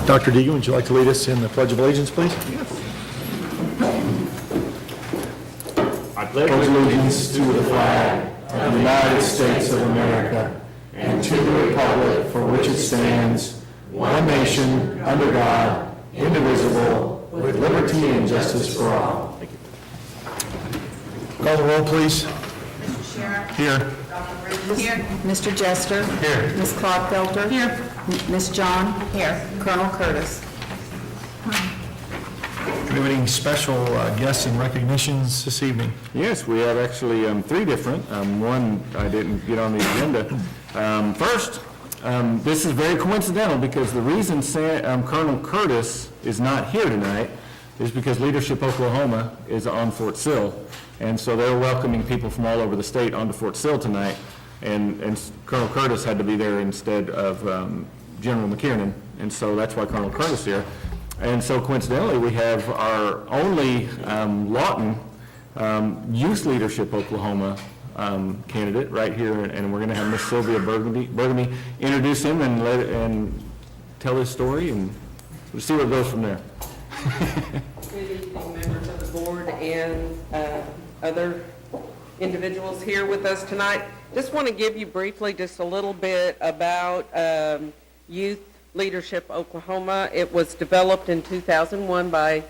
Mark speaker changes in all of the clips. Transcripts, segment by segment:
Speaker 1: Dr. Deegan, would you like to lead us in the Pledge of Allegiance, please?
Speaker 2: I pledge allegiance to the flag of the United States of America and to the republic for which it stands, one nation, under God, indivisible, with liberty and justice for all.
Speaker 1: Thank you. Call the roll, please.
Speaker 3: Mr. Sheriff.
Speaker 1: Here.
Speaker 3: Dr. Bridges. Here.
Speaker 4: Mr. Jester.
Speaker 1: Here.
Speaker 4: Ms. Clodfelter.
Speaker 3: Here.
Speaker 4: Ms. John. Here. Colonel Curtis.
Speaker 1: Do we have any special guests and recognitions this evening?
Speaker 2: Yes, we have actually three different. One I didn't get on the agenda. First, this is very coincidental because the reason Colonel Curtis is not here tonight is because Leadership Oklahoma is on Fort Sill. And so they're welcoming people from all over the state onto Fort Sill tonight. And Colonel Curtis had to be there instead of General McKiernan. And so that's why Colonel Curtis is here. And so coincidentally, we have our only Lawton Youth Leadership Oklahoma candidate right here, and we're going to have Miss Sylvia Burgundy introduce him and tell his story, and we'll see where it goes from there.
Speaker 5: Good evening, members of the board and other individuals here with us tonight. Just want to give you briefly just a little bit about Youth Leadership Oklahoma. It was developed in 2001 by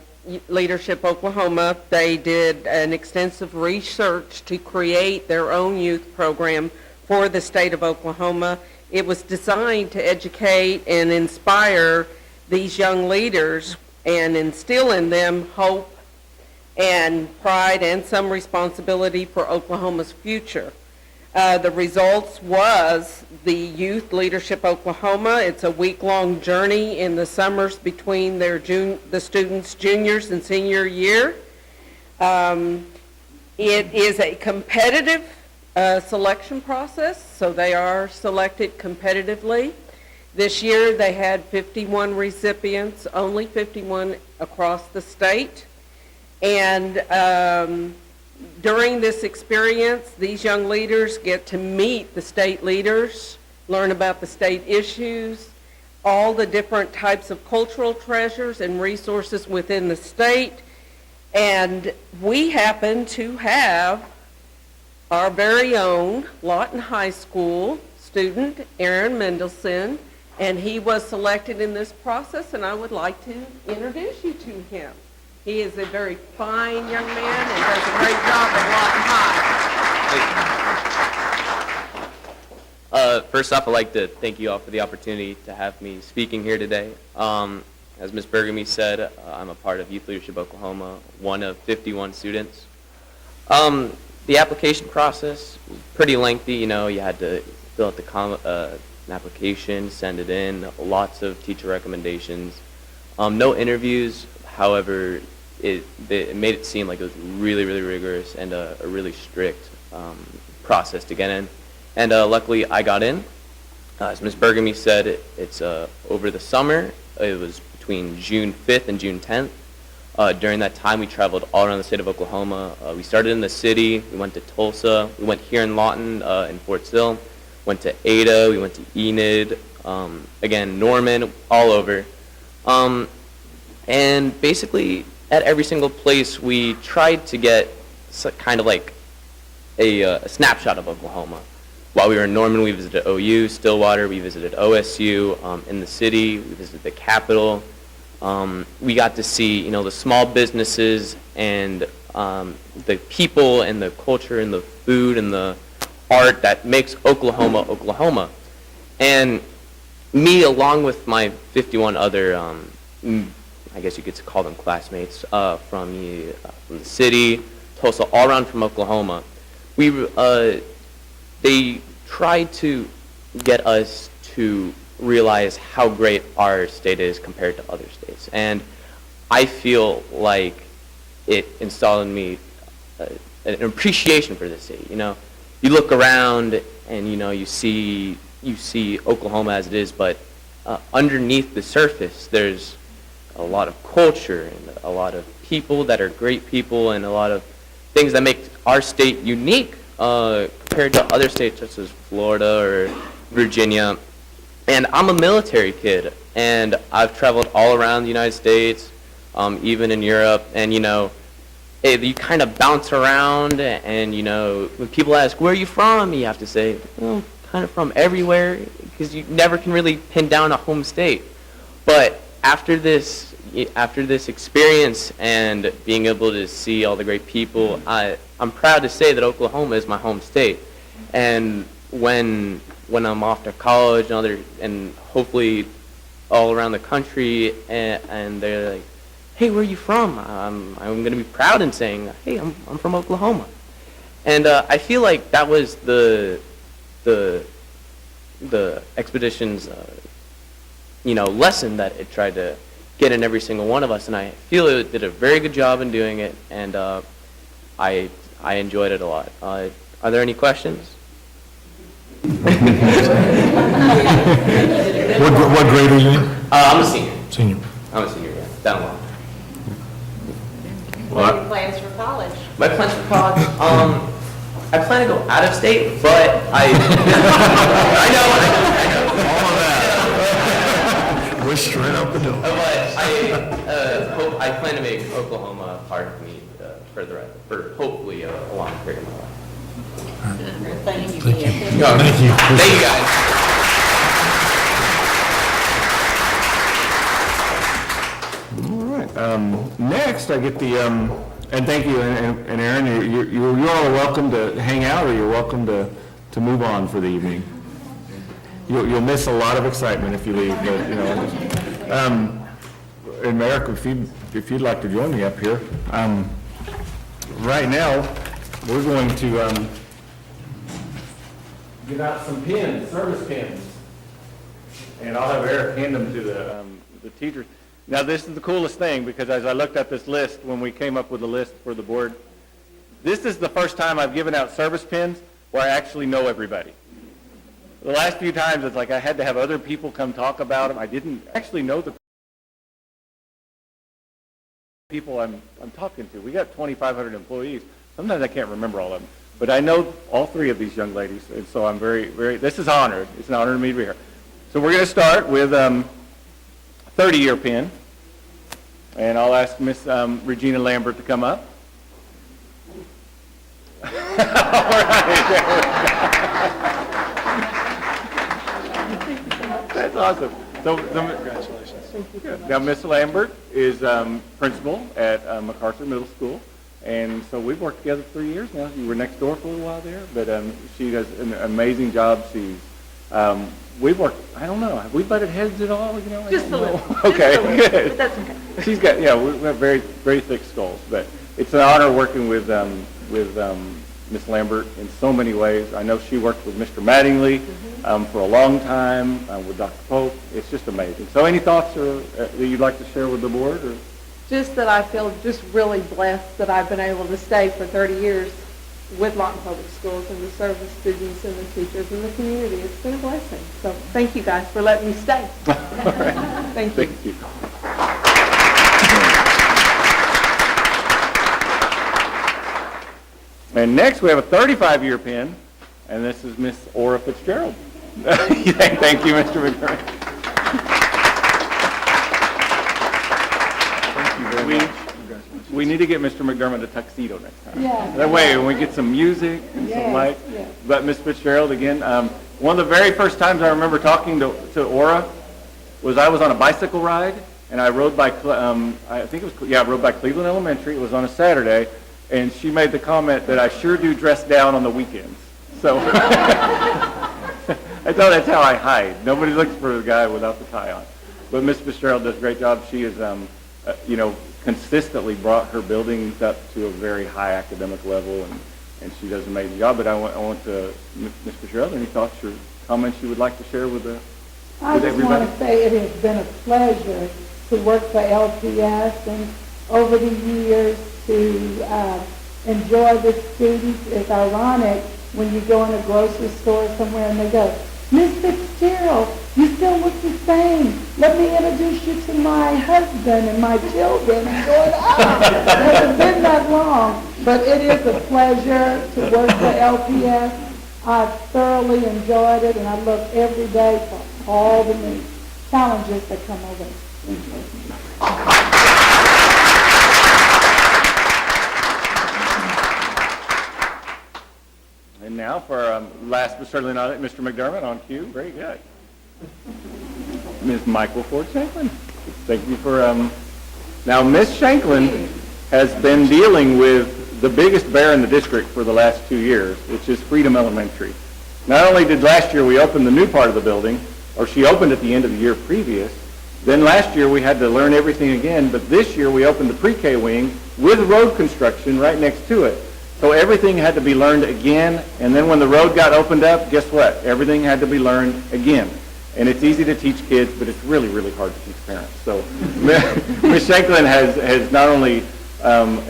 Speaker 5: Leadership Oklahoma. They did an extensive research to create their own youth program for the state of Oklahoma. It was designed to educate and inspire these young leaders and instill in them hope and pride and some responsibility for Oklahoma's future. The results was the Youth Leadership Oklahoma. It's a week-long journey in the summers between the students' juniors and senior year. It is a competitive selection process, so they are selected competitively. This year they had 51 recipients, only 51 across the state. And during this experience, these young leaders get to meet the state leaders, learn about the state issues, all the different types of cultural treasures and resources within the state. And we happen to have our very own Lawton High School student, Aaron Mendelson, and he was selected in this process, and I would like to introduce you to him. He is a very fine young man and does a great job at Lawton High.
Speaker 6: First off, I'd like to thank you all for the opportunity to have me speaking here today. As Ms. Burgundy said, I'm a part of Youth Leadership Oklahoma, one of 51 students. The application process was pretty lengthy. You know, you had to fill out an application, send it in, lots of teacher recommendations. No interviews. However, it made it seem like it was really, really rigorous and a really strict process to get in. And luckily, I got in. As Ms. Burgundy said, it's over the summer. It was between June 5th and June 10th. During that time, we traveled all around the state of Oklahoma. We started in the city. We went to Tulsa. We went here in Lawton, in Fort Sill. Went to Ada. We went to Enid. Again, Norman, all over. And basically, at every single place, we tried to get kind of like a snapshot of Oklahoma. While we were in Norman, we visited OU, Stillwater, we visited OSU. In the city, we visited the Capitol. We got to see, the small businesses and the people and the culture and the food and the art that makes Oklahoma, Oklahoma. And me, along with my 51 other I guess you could call them classmates from the city, Tulsa, all around from Oklahoma. They tried to get us to realize how great our state is compared to other states, and I feel like it installed in me an appreciation for this city. You look around and you see Oklahoma as it is, but underneath the surface, there's a lot of culture and a lot of people that are great people and a lot of things that make our state unique compared to other states such as Florida or Virginia. And I'm a military kid, and I've traveled all around the United States, even in Europe, and you kind of bounce around, and when people ask, where are you from, you have to say, well, kind of from everywhere, because you never can really pin down a home state. But after this experience and being able to see all the great people, I'm proud to say that Oklahoma is my home state. And when I'm off to college and hopefully all around the country, and they're like, hey, where are you from? I'm going to be proud in saying, hey, I'm from Oklahoma. And I feel like that was the expedition's lesson that it tried to get in every single one of us, and I feel it did a very good job in doing it, and I enjoyed it a lot. Are there any questions?
Speaker 1: What grade are you in?
Speaker 6: I'm a senior.
Speaker 1: Senior.
Speaker 6: I'm a senior, yeah, down low.
Speaker 3: What are your plans for college?
Speaker 6: My plans for college, I plan to go out of state, but I know.
Speaker 1: All of that. We're straight up the door.
Speaker 6: But I plan to make Oklahoma a part of me for hopefully a long period of my life.
Speaker 3: Thank you.
Speaker 1: Thank you.
Speaker 6: Thank
Speaker 1: Thank you.
Speaker 6: you, guys.
Speaker 2: All right. Next, I get the, and thank you, and Aaron, you're all welcome to hang out, or you're welcome to move on for the evening. You'll miss a lot of excitement if you leave, but, and Merrick, if you'd like to join me up here. Right now, we're going to give out some pins, service pins, and I'll have Eric hand them to the teachers. Now, this is the coolest thing, because as I looked at this list, when we came up with the list for the board, this is the first time I've given out service pins where I actually know everybody. The last few times, it's like I had to have other people come talk about them. I didn't actually know the people I'm talking to. We got 2,500 employees. Sometimes I can't remember all of them. But I know all three of these young ladies, and so I'm this is honored. It's an honor to me to be here. So we're going to start with 30-year pin, and I'll ask Miss Regina Lambert to come up. All right. That's awesome. So, congratulations. Thank you. Now, Miss Lambert is principal at MacArthur Middle School, and so we've worked together 3 years now. You were next door for a while there, but she does an amazing job. She's we've worked, I don't know, have we butted heads at all?
Speaker 3: Just a little.
Speaker 2: Okay, good.
Speaker 3: But that's okay.
Speaker 2: She's got, we have very, very thick skulls, but it's an honor working with Miss Lambert in so many ways. I know she worked with Mr. Mattingly for a long time, with Dr. Pope. It's just amazing. So any thoughts that you'd like to share with the board? Or?
Speaker 7: Just that I feel just really blessed that I've been able to stay for 30 years with Lawton Public Schools and to serve the students and the teachers and the community. It's been a blessing. So thank you guys for letting me stay.
Speaker 2: All right.
Speaker 7: Thank you.
Speaker 2: Thank you. And next we have a 35-year pin, and this is Miss Ora Fitzgerald. Thank you, Mr. McDermott. Thank you very much. We need to get Mr. McDermott a tuxedo next time.
Speaker 7: Yeah.
Speaker 2: That way, when we get some music and some light.
Speaker 7: Yes.
Speaker 2: But Miss Fitzgerald, again, one of the very first times I remember talking to Ora was I was on a bicycle ride, and I rode by, I rode by Cleveland Elementary. It was on a Saturday, and she made the comment that I sure do dress down on the weekends. So I thought that's how I hide. Nobody looks for a guy without the tie on. But Miss Fitzgerald does a great job. She is, consistently brought her buildings up to a very high academic level, and she does an amazing job. But I want to, Ms. Fitzgerald, any thoughts or comments you would like to share with
Speaker 8: I just
Speaker 2: everybody?
Speaker 8: want to say it has been a pleasure to work for LPS and over the years to enjoy the students. It's ironic when you go in a grocery store somewhere and they go, Miss Fitzgerald, you still look the same. Let me introduce you to my husband and my children. And going, it hasn't been that long. But it is a pleasure to work for LPS. I've thoroughly enjoyed it, and I look every day for all the needs. challenges that come over.
Speaker 2: And now for last but certainly not Mr. McDermott on cue. Very good. Ms. Michael Ford Shanklin. Thank you for, now Ms. Shanklin has been dealing with the biggest bear in the district for the last 2 years, which is Freedom Elementary. Not only did last year we open the new part of the building, or she opened at the end of the year previous, then last year we had to learn everything again, but this year we opened the pre-K wing with road construction right next to it. So everything had to be learned again, and then when the road got opened up, guess what? Everything had to be learned again. And it's easy to teach kids, but it's really, really hard to teach parents. So Ms. Shanklin has not only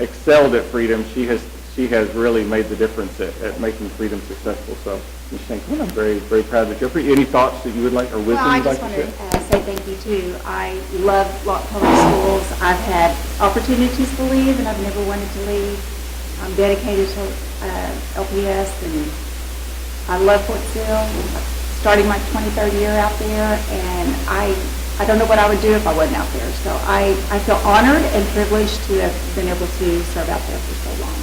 Speaker 2: excelled at Freedom, she has really made the difference at making Freedom successful. So Ms. Shanklin, I'm very, very proud that you're here. Any thoughts that you would like, or wisdom you'd like to share?
Speaker 4: Well, I just want to say thank you too. I love Lawton Public Schools. I've had opportunities to leave, and I've never wanted to leave. I'm dedicated to LPS, and I love Fort Sill. Starting my 23rd year out there, and I don't know what I would do if I wasn't out there. So I feel honored and privileged to have been able to serve out there for so long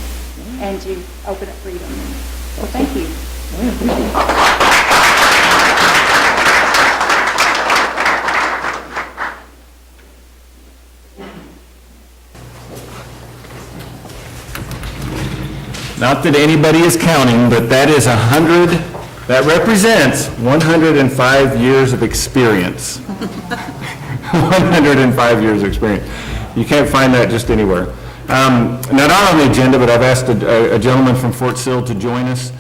Speaker 4: and to open up Freedom. So thank you.
Speaker 2: Not that anybody is counting, but that is 100, that represents 105 years of experience. 105 years of experience. You can't find that just anywhere. Now, not on the agenda, but I've asked a gentleman from Fort Sill to join us.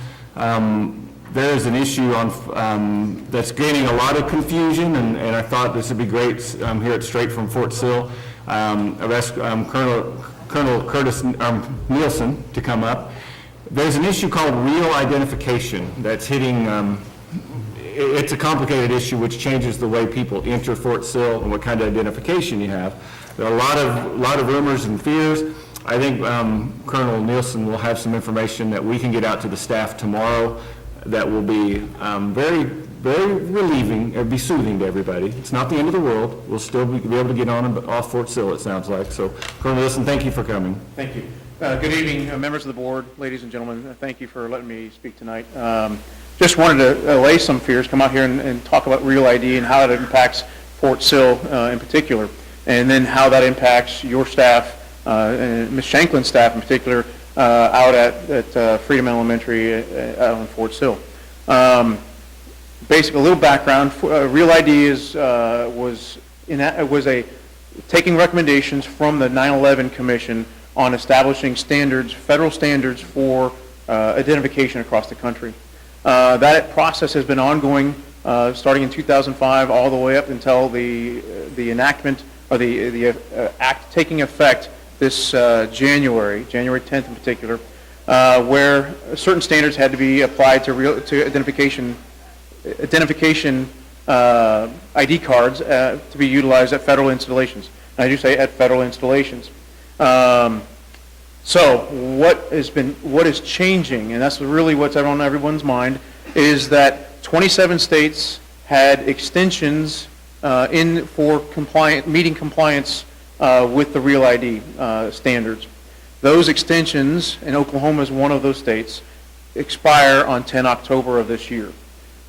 Speaker 2: There is an issue on that's gaining a lot of confusion, and I thought this would be great. Hear it straight from Fort Sill. I've asked Colonel Curtis Nielsen to come up. There's an issue called real identification that's hitting, it's a complicated issue which changes the way people enter Fort Sill and what kind of identification you have. There are a lot of rumors and fears. I think Colonel Nielsen will have some information that we can get out to the staff tomorrow that will be very, very relieving, or be soothing to everybody. It's not the end of the world. We'll still be able to get on and off Fort Sill, it sounds like. So, Colonel Nielsen, thank you for coming.
Speaker 9: Thank you. Good evening, members of the board, ladies and gentlemen. Thank you for letting me speak tonight. Just wanted to allay some fears, come out here and talk about Real ID and how it impacts Fort Sill in particular, and then how that impacts your staff, and Ms. Shanklin's staff in particular, out at Freedom Elementary out in Fort Sill. Basically, a little background. Real ID was taking recommendations from the 9/11 Commission on establishing standards, federal standards for identification across the country. That process has been ongoing starting in 2005 all the way up until the enactment, or the act taking effect this January 10th in particular, where certain standards had to be applied to identification ID cards to be utilized at federal installations. And I do say at federal installations. So what is changing, and that's really what's on everyone's mind, is that 27 states had extensions for meeting compliance with the Real ID standards. Those extensions, and Oklahoma is one of those states, expire on 10 October of this year.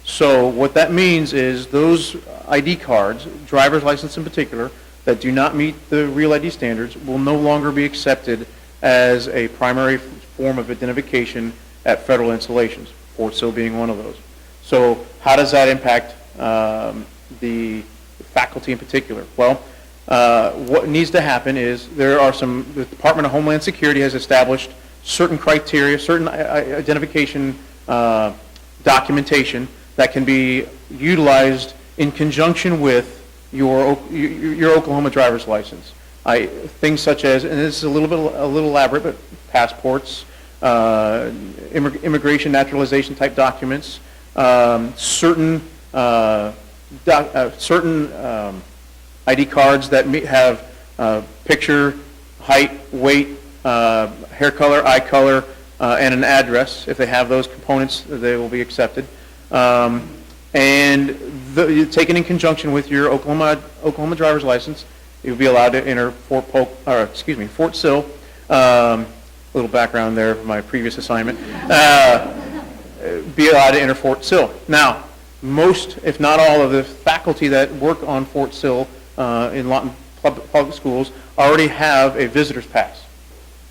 Speaker 9: So what that means is those ID cards, driver's license in particular, that do not meet the Real ID standards will no longer be accepted as a primary form of identification at federal installations, Fort Sill being one of those. So how does that impact the faculty in particular? Well, what needs to happen is the Department of Homeland Security has established certain criteria, certain identification documentation that can be utilized in conjunction with your Oklahoma driver's license. Things such as, and this is a little elaborate, but passports, immigration naturalization type documents, certain ID cards that have picture, height, weight, hair color, eye color, and an address. If they have those components, they will be accepted. And taken in conjunction with your Oklahoma driver's license, you'll be allowed to enter Fort Sill. A little background there from my previous assignment. Be allowed to enter Fort Sill. Now, most, if not all, of the faculty that work on Fort Sill in Lawton public schools already have a visitor's pass.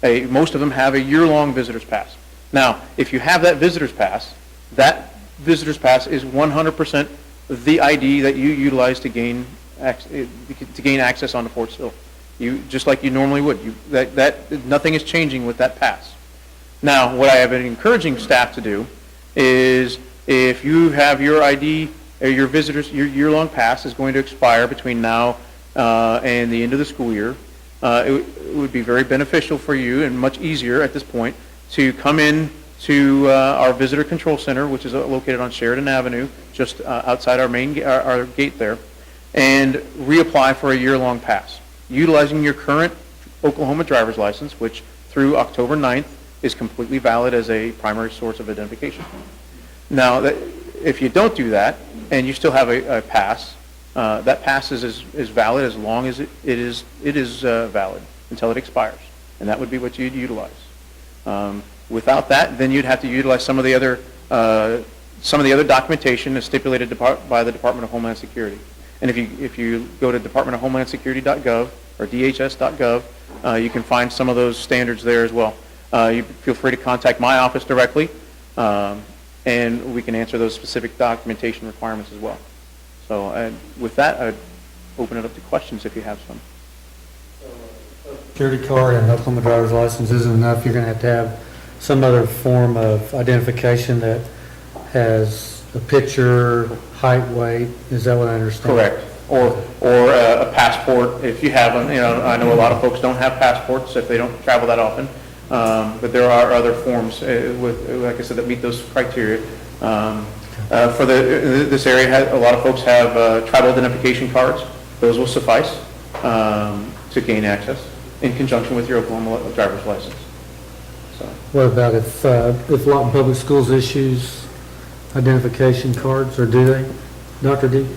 Speaker 9: Most of them have a year-long visitor's pass. Now, if you have that visitor's pass is 100% the ID that you utilize to gain access onto Fort Sill. Just like you normally would. Nothing is changing with that pass. Now, what I have been encouraging staff to do is, if you have your ID or your year-long pass is going to expire between now and the end of the school year, it would be very beneficial for you and much easier at this point to come in to our Visitor Control Center, which is located on Sheridan Avenue, just outside our gate there, and reapply for a year-long pass, utilizing your current Oklahoma driver's license, which through October 9th is completely valid as a primary source of identification. Now, if you don't do that and you still have a pass, that pass is valid as long as it is valid until it expires, and that would be what you'd utilize. Without that, then you'd have to utilize some of the other documentation as stipulated by the Department of Homeland Security. And if you go to departmentofhomelandsecurity.gov or dhs.gov, you can find some of those standards there as well. You feel free to contact my office directly, and we can answer those specific documentation requirements as well. So with that, I'd open it up to questions if you have some.
Speaker 10: Security card and Oklahoma driver's license isn't enough. You're going to have some other form of identification that has a picture, height, weight. Is that what I understand?
Speaker 9: Correct. Or a passport if you have one. I know a lot of folks don't have passports if they don't travel that often. But there are other forms, like I said, that meet those criteria. For this area, a lot of folks have tribal identification cards. Those will suffice to gain access in conjunction with your Oklahoma driver's license. So.
Speaker 10: What about if Lawton Public Schools issues identification cards, or do they, Dr. D?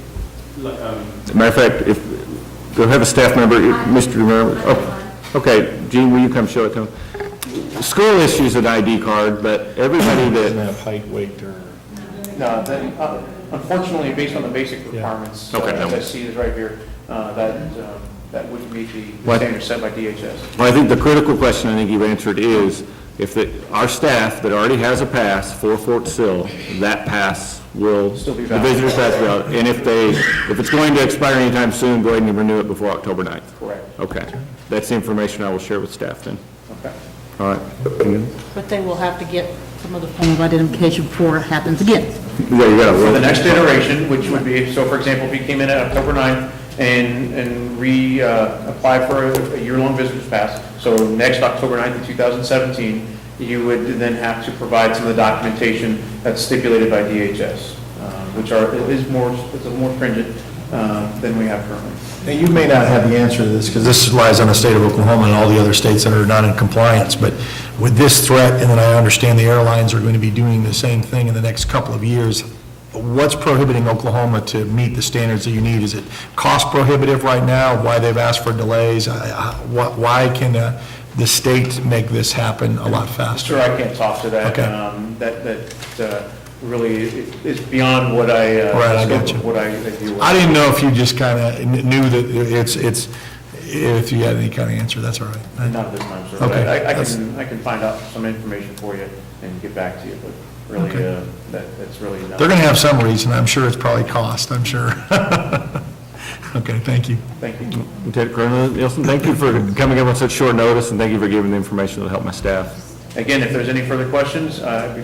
Speaker 2: Matter of fact, if they'll have a staff member, Mr. Romero. Oh, okay, Gene, will you come show it to them? School issues an ID card, but everybody
Speaker 1: Doesn't
Speaker 2: that,
Speaker 1: have height, weight, or...
Speaker 9: No, unfortunately, based on the basic requirements,
Speaker 2: Okay.
Speaker 9: as I see is right here, that would meet the
Speaker 2: What?
Speaker 9: standards set by DHS.
Speaker 2: well, I think the critical question I think you've answered is, if our staff that already has a pass for Fort Sill, that pass will...
Speaker 9: Still be
Speaker 2: The
Speaker 9: valid.
Speaker 2: visitor's pass will be valid. And if it's going to expire anytime soon, go ahead and renew it before October 9th.
Speaker 9: Correct.
Speaker 2: Okay. That's the information I will share with staff then.
Speaker 9: Okay.
Speaker 2: All right.
Speaker 3: But they will have to get some other form of identification before it happens again.
Speaker 2: Yeah, you got
Speaker 9: For the
Speaker 2: to...
Speaker 9: next iteration, which would be, so for example, if you came in at October 9th and apply for a year-long visitor's pass, so next October 9th of 2017, you would then have to provide some of the documentation that's stipulated by DHS, which is a little more stringent than we have currently.
Speaker 1: Now, you may not have the answer to this, because this lies on the state of Oklahoma and all the other states that are not in compliance, but with this threat, and then I understand the airlines are going to be doing the same thing in the next couple of years, what's prohibiting Oklahoma to meet the standards that you need? Is it cost prohibitive right now? Why they've asked for delays? Why can the state make this happen a lot faster?
Speaker 9: Sure, I can't talk to that.
Speaker 1: Okay.
Speaker 9: That really is beyond what I,
Speaker 1: Right, I got
Speaker 9: scope
Speaker 1: you.
Speaker 9: of what I deal with.
Speaker 1: I didn't know if you just kind of knew that if you had any kind of answer, that's all right.
Speaker 9: Not at this time, sir.
Speaker 1: Okay.
Speaker 9: But I can find out some information for you and get back to you, but really,
Speaker 1: Okay.
Speaker 9: that's really not.
Speaker 1: They're going to have some reason. I'm sure it's probably cost, I'm sure. Okay, thank you.
Speaker 9: Thank you.
Speaker 2: Lieutenant Colonel Nielsen, thank you for coming up on such short notice, and thank you for giving the information to help my staff.
Speaker 9: Again, if there's any further questions,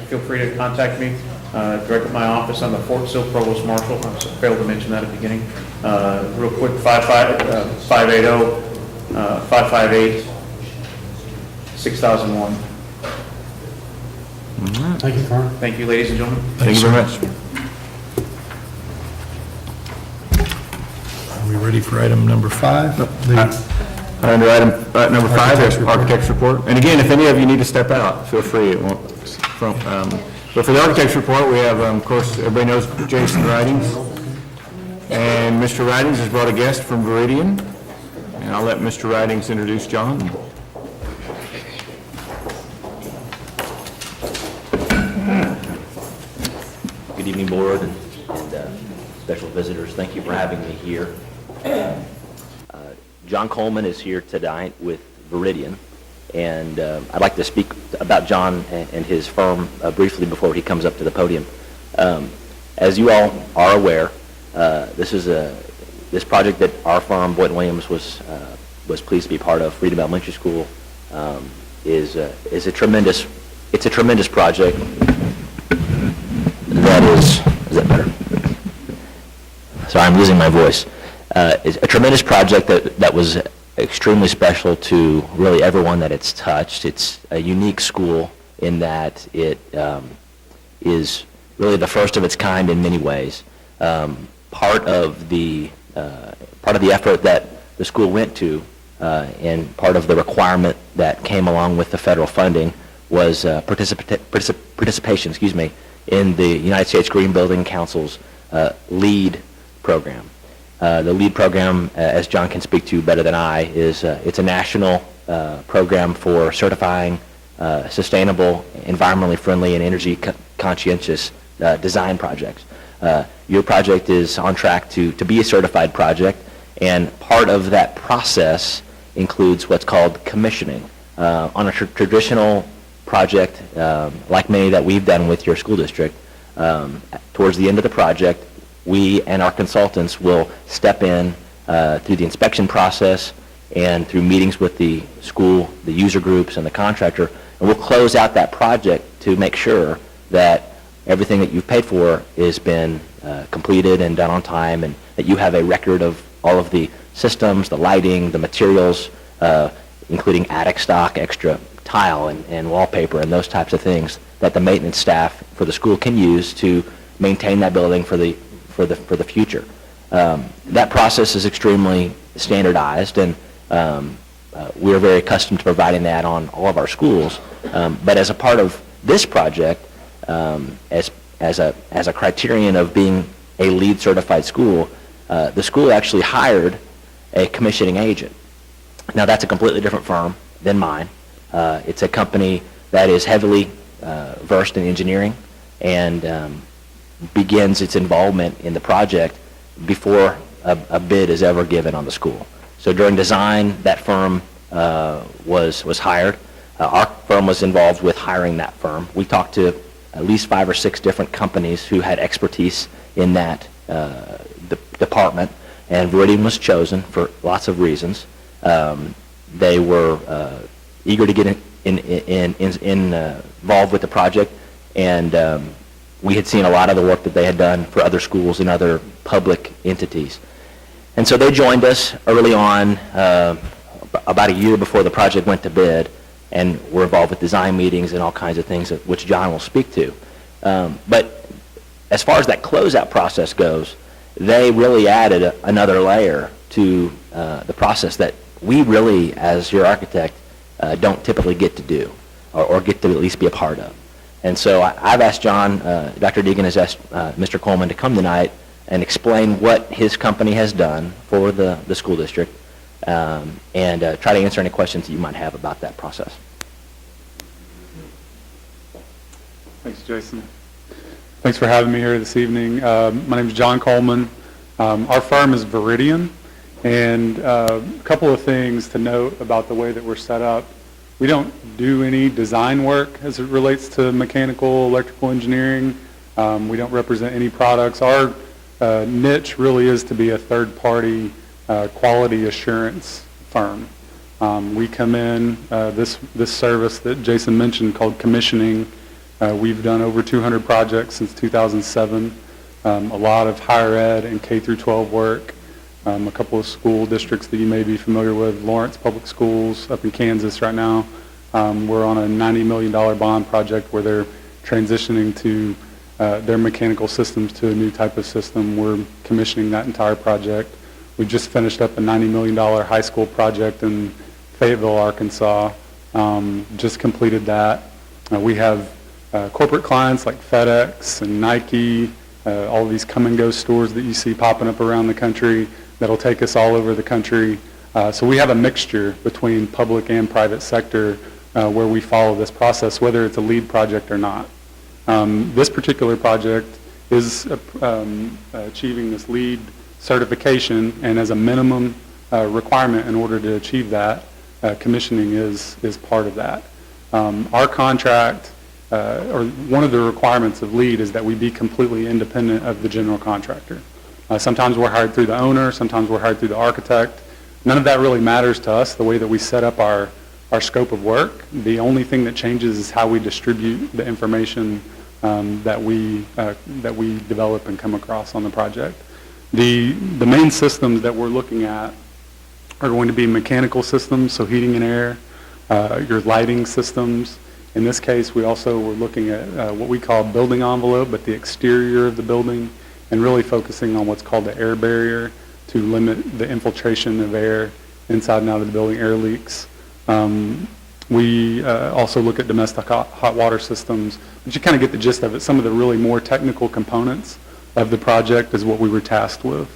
Speaker 9: feel free to contact me direct at my office. I'm the Fort Sill Provost Marshal. I failed to mention that at the beginning. Real quick, 580-558-6001.
Speaker 10: Thank you, Colonel.
Speaker 9: Thank you, ladies and gentlemen.
Speaker 2: Thank you very much.
Speaker 1: Are we ready for item number 5?
Speaker 2: Under item number 5,
Speaker 1: Architect's
Speaker 2: there's
Speaker 1: report.
Speaker 2: architect's report. And again, if any of you need to step out, feel free. It won't, but for the architect's report, we have, of course, everybody knows Jason Writings. And Mr. Ridings has brought a guest from Viridian, and I'll let Mr. Ridings introduce John.
Speaker 11: Good evening, board and special visitors. Thank you for having me here. John Coleman is here tonight with Viridian, and I'd like to speak about John and his firm briefly before he comes up to the podium. As you all are aware, this project that our firm, Boyd & Williams, was pleased to be part of, Freedom Elementary School, is a tremendous project. Is that better? Sorry, I'm losing my voice. It's a tremendous project that was extremely special to really everyone that it's touched. It's a unique school in that it is really the first of its kind in many ways. Part of the effort that the school went to, and part of the requirement that came along with the federal funding was participation, in the United States Green Building Council's LEED program. The LEED program, as John can speak to better than I, it's a national program for certifying sustainable, environmentally friendly, and energy conscientious design projects. Your project is on track to be a certified project, and part of that process includes what's called commissioning. On a traditional project, like many that we've done with your school district, towards the end of the project, we and our consultants will step in through the inspection process and through meetings with the school, the user groups, and the contractor, and we'll close out that project to make sure that everything that you've paid for has been completed and done on time, and that you have a record of all of the systems, the lighting, the materials, including attic stock, extra tile and wallpaper and those types of things that the maintenance staff for the school can use to maintain that building for the future. That process is extremely standardized, and we're very accustomed to providing that on all of our schools. But as a part of this project, as a criterion of being a LEED certified school, the school actually hired a commissioning agent. Now that's a completely different firm than mine. It's a company that is heavily versed in engineering and begins its involvement in the project before a bid is ever given on the school. So during design, that firm was hired. Our firm was involved with hiring that firm. We talked to at least 5 or 6 different companies who had expertise in that department, and Viridian was chosen for lots of reasons. They were eager to get involved with the project, and we had seen a lot of the work that they had done for other schools and other public entities. And so they joined us early on, about a year before the project went to bid, and were involved with design meetings and all kinds of things, which John will speak to. But as far as that closeout process goes, they really added another layer to the process that we really, as your architect, don't typically get to do, or get to at least be a part of. And so I've asked John, Dr. Deegan has asked Mr. Coleman to come tonight and explain what his company has done for the school district, and try to answer any questions that you might have about that process.
Speaker 12: Thanks, Jason. Thanks for having me here this evening. My name is John Coleman. Our firm is Viridian, and a couple of things to note about the way that we're set up. We don't do any design work as it relates to mechanical, electrical engineering. We don't represent any products. Our niche really is to be a third-party quality assurance firm. We come in, this service that Jason mentioned called commissioning, we've done over 200 projects since 2007, a lot of higher ed and K through 12 work, a couple of school districts that you may be familiar with, Lawrence Public Schools up in Kansas right now. We're on a $90 million bond project where they're transitioning to their mechanical systems to a new type of system. We're commissioning that entire project. We just finished up a $90 million high school project in Fayetteville, Arkansas. Just completed that. We have corporate clients like FedEx and Nike, all of these come-and-go stores that you see popping up around the country that'll take us all over the country. So we have a mixture between public and private sector where we follow this process, whether it's a LEED project or not. This particular project is achieving this LEED certification, and as a minimum requirement in order to achieve that, commissioning is part of that. Our contract, or one of the requirements of LEED, is that we be completely independent of the general contractor. Sometimes we're hired through the owner, sometimes we're hired through the architect. None of that really matters to us, the way that we set up our scope of work. The only thing that changes is how we distribute the information that we develop and come across on the project. The main systems that we're looking at are going to be mechanical systems, so heating and air, your lighting systems. In this case, we also were looking at what we call building envelope, but the exterior of the building, and really focusing on what's called the air barrier to limit the infiltration of air inside and out of the building, air leaks. We also look at domestic hot water systems, but you kind of get the gist of it. Some of the really more technical components of the project is what we were tasked with.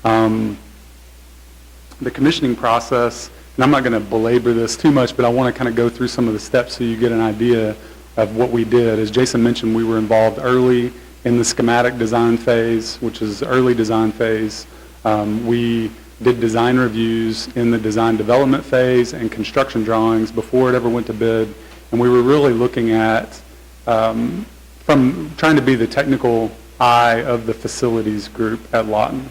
Speaker 12: The commissioning process, and I'm not going to belabor this too much, but I want to kind of go through some of the steps so you get an idea of what we did. As Jason mentioned, we were involved early in the schematic design phase, which is early design phase. We did design reviews in the design development phase and construction drawings before it ever went to bid. And we were really looking at, from trying to be the technical eye of the facilities group at Lawton,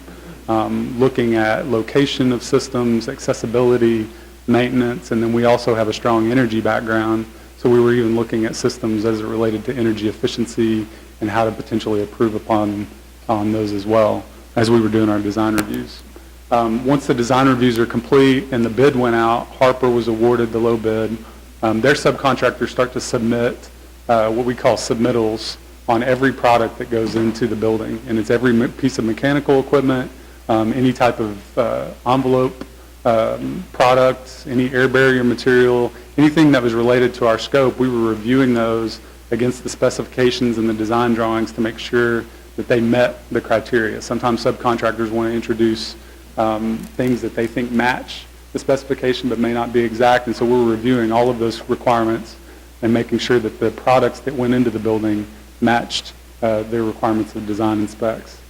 Speaker 12: looking at location of systems, accessibility, maintenance, and then we also have a strong energy background. So we were even looking at systems as it related to energy efficiency and how to potentially improve upon those as well as we were doing our design reviews. Once the design reviews are complete and the bid went out, Harper was awarded the low bid. Their subcontractors start to submit what we call submittals on every product that goes into the building. And it's every piece of mechanical equipment, any type of envelope product, any air barrier material, anything that was related to our scope. We were reviewing those against the specifications and the design drawings to make sure that they met the criteria. Sometimes subcontractors want to introduce things that they think match the specification but may not be exact, and so we're reviewing all of those requirements and making sure that the products that went into the building matched their requirements of design and specs.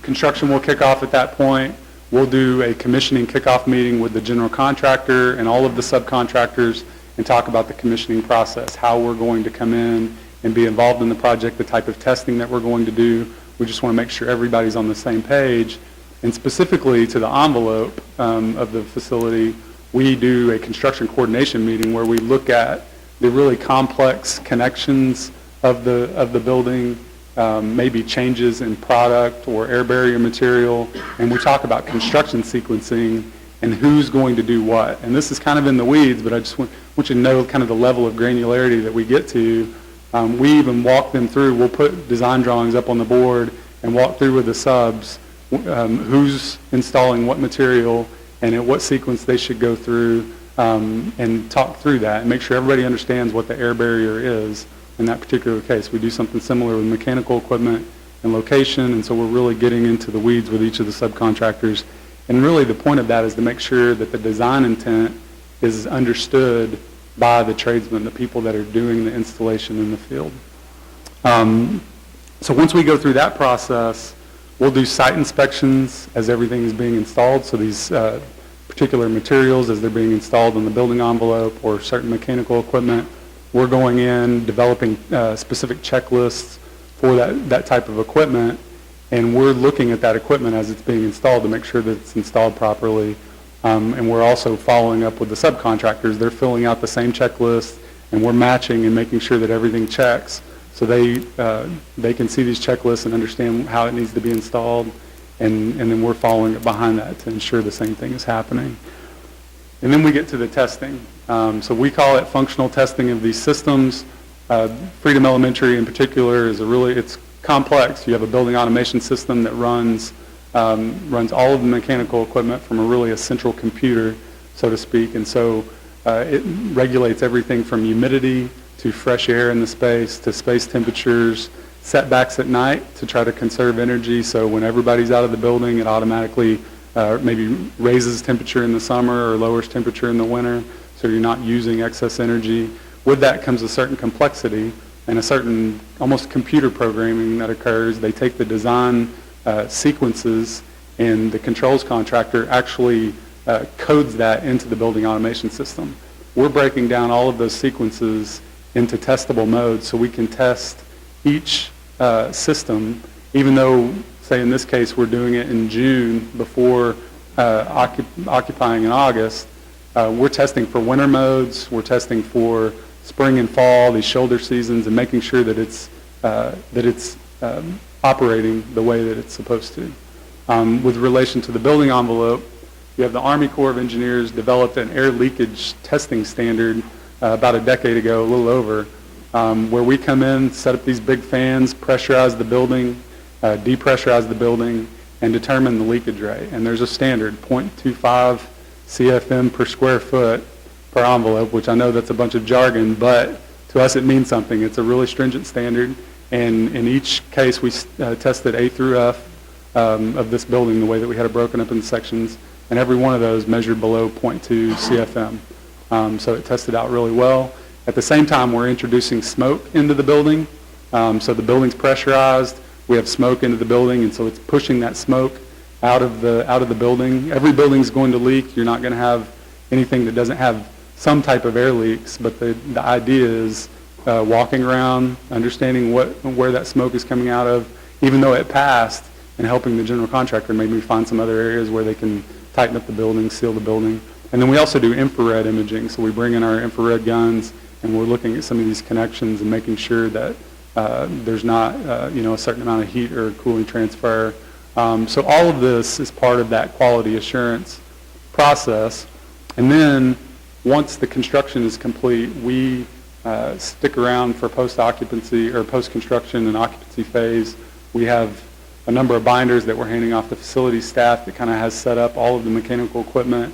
Speaker 12: Construction will kick off at that point. We'll do a commissioning kickoff meeting with the general contractor and all of the subcontractors and talk about the commissioning process, how we're going to come in and be involved in the project, the type of testing that we're going to do. We just want to make sure everybody's on the same page. And specifically to the envelope of the facility, we do a construction coordination meeting where we look at the really complex connections of the building, maybe changes in product or air barrier material, and we talk about construction sequencing and who's going to do what. And this is kind of in the weeds, but I just want you to know kind of the level of granularity that we get to. We even walk them through. We'll put design drawings up on the board and walk through with the subs who's installing what material and at what sequence they should go through, and talk through that and make sure everybody understands what the air barrier is in that particular case. We do something similar with mechanical equipment and location, and so we're really getting into the weeds with each of the subcontractors. And really the point of that is to make sure that the design intent is understood by the tradesmen, the people that are doing the installation in the field. So once we go through that process, we'll do site inspections as everything is being installed. So these particular materials as they're being installed in the building envelope or certain mechanical equipment, we're going in, developing specific checklists for that type of equipment, and we're looking at that equipment as it's being installed to make sure that it's installed properly. And we're also following up with the subcontractors. They're filling out the same checklist, and we're matching and making sure that everything checks. So they can see these checklists and understand how it needs to be installed, and then we're following it behind that to ensure the same thing is happening. And then we get to the testing. So we call it functional testing of these systems. Freedom Elementary in particular is it's complex. You have a building automation system that runs all of the mechanical equipment from a central computer, so to speak, and so it regulates everything from humidity to fresh air in the space to space temperatures setbacks at night to try to conserve energy. So when everybody's out of the building, it automatically maybe raises temperature in the summer or lowers temperature in the winter, so you're not using excess energy. With that comes a certain complexity and a certain almost computer programming that occurs. They take the design sequences, and the controls contractor actually codes that into the building automation system. We're breaking down all of those sequences into testable modes so we can test each system, even though, say in this case, we're doing it in June before occupying in August. We're testing for winter modes, we're testing for spring and fall, these shoulder seasons, and making sure that it's operating the way that it's supposed to. With relation to the building envelope, you have the Army Corps of Engineers developed an air leakage testing standard about a decade ago, a little over, where we come in, set up these big fans, pressurize the building, depressurize the building, and determine the leakage rate. And there's a standard, 0.25 CFM per square foot per envelope, which I know that's a bunch of jargon, but to us it means something. It's a really stringent standard, and in each case we tested A through F of this building, the way that we had it broken up into sections, and every one of those measured below 0.2 CFM. So it tested out really well. At the same time, we're introducing smoke into the building. So the building's pressurized, we have smoke into the building, and so it's pushing that smoke out of the building. Every building's going to leak. You're not going to have anything that doesn't have some type of air leaks, but the idea is walking around, understanding where that smoke is coming out of, even though it passed, and helping the general contractor maybe find some other areas where they can tighten up the building, seal the building. And then we also do infrared imaging, so we bring in our infrared guns, and we're looking at some of these connections and making sure that there's not a certain amount of heat or cooling transfer. So all of this is part of that quality assurance process. And then once the construction is complete, we stick around for post-occupancy or post-construction and occupancy phase. We have a number of binders that we're handing off to facility staff that kind of has set up all of the mechanical equipment,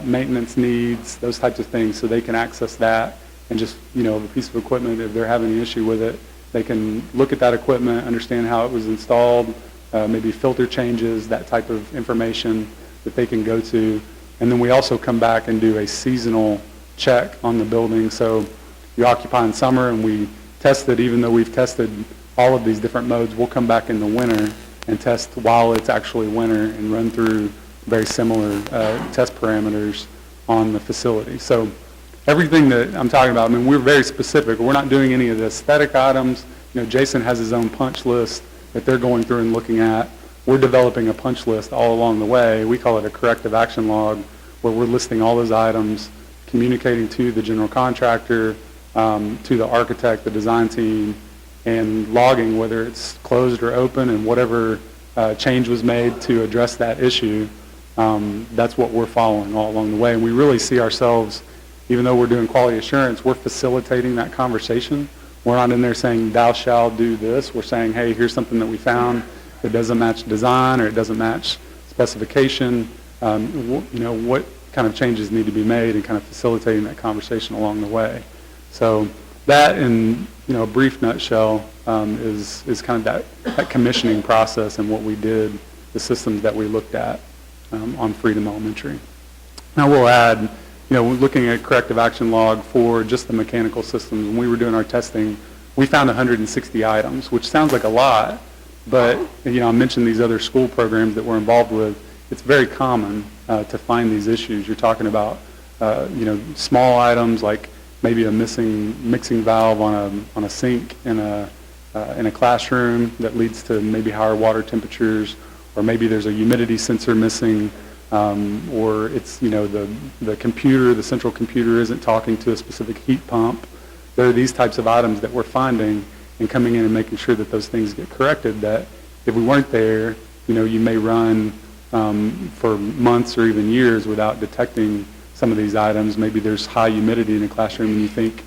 Speaker 12: maintenance needs, those types of things, so they can access that and just, a piece of equipment, if they're having an issue with it, they can look at that equipment, understand how it was installed, maybe filter changes, that type of information that they can go to. And then we also come back and do a seasonal check on the building. So you occupy in summer and we test it, even though we've tested all of these different modes, we'll come back in the winter and test while it's actually winter and run through very similar test parameters on the facility. So everything that I'm talking about, we're very specific. We're not doing any of the aesthetic items. Jason has his own punch list that they're going through and looking at. We're developing a punch list all along the way. We call it a corrective action log, where we're listing all those items, communicating to the general contractor, to the architect, the design team, and logging whether it's closed or open and whatever change was made to address that issue. That's what we're following all along the way. And we really see ourselves, even though we're doing quality assurance, we're facilitating that conversation. We're not in there saying, thou shalt do this. We're saying, hey, here's something that we found that doesn't match design or it doesn't match specification. What kind of changes need to be made, and kind of facilitating that conversation along the way. So that, in a brief nutshell, is kind of that commissioning process and what we did, the systems that we looked at on Freedom Elementary. Now we'll add, looking at corrective action log for just the mechanical systems. When we were doing our testing, we found 160 items, which sounds like a lot, but I mentioned these other school programs that we're involved with. It's very common to find these issues. You're talking about small items like maybe a missing mixing valve on a sink in a classroom that leads to maybe higher water temperatures, or maybe there's a humidity sensor missing, or it's the computer, the central computer isn't talking to a specific heat pump. There are these types of items that we're finding and coming in and making sure that those things get corrected, that if we weren't there, you may run for months or even years without detecting some of these items. Maybe there's high humidity in a classroom and you think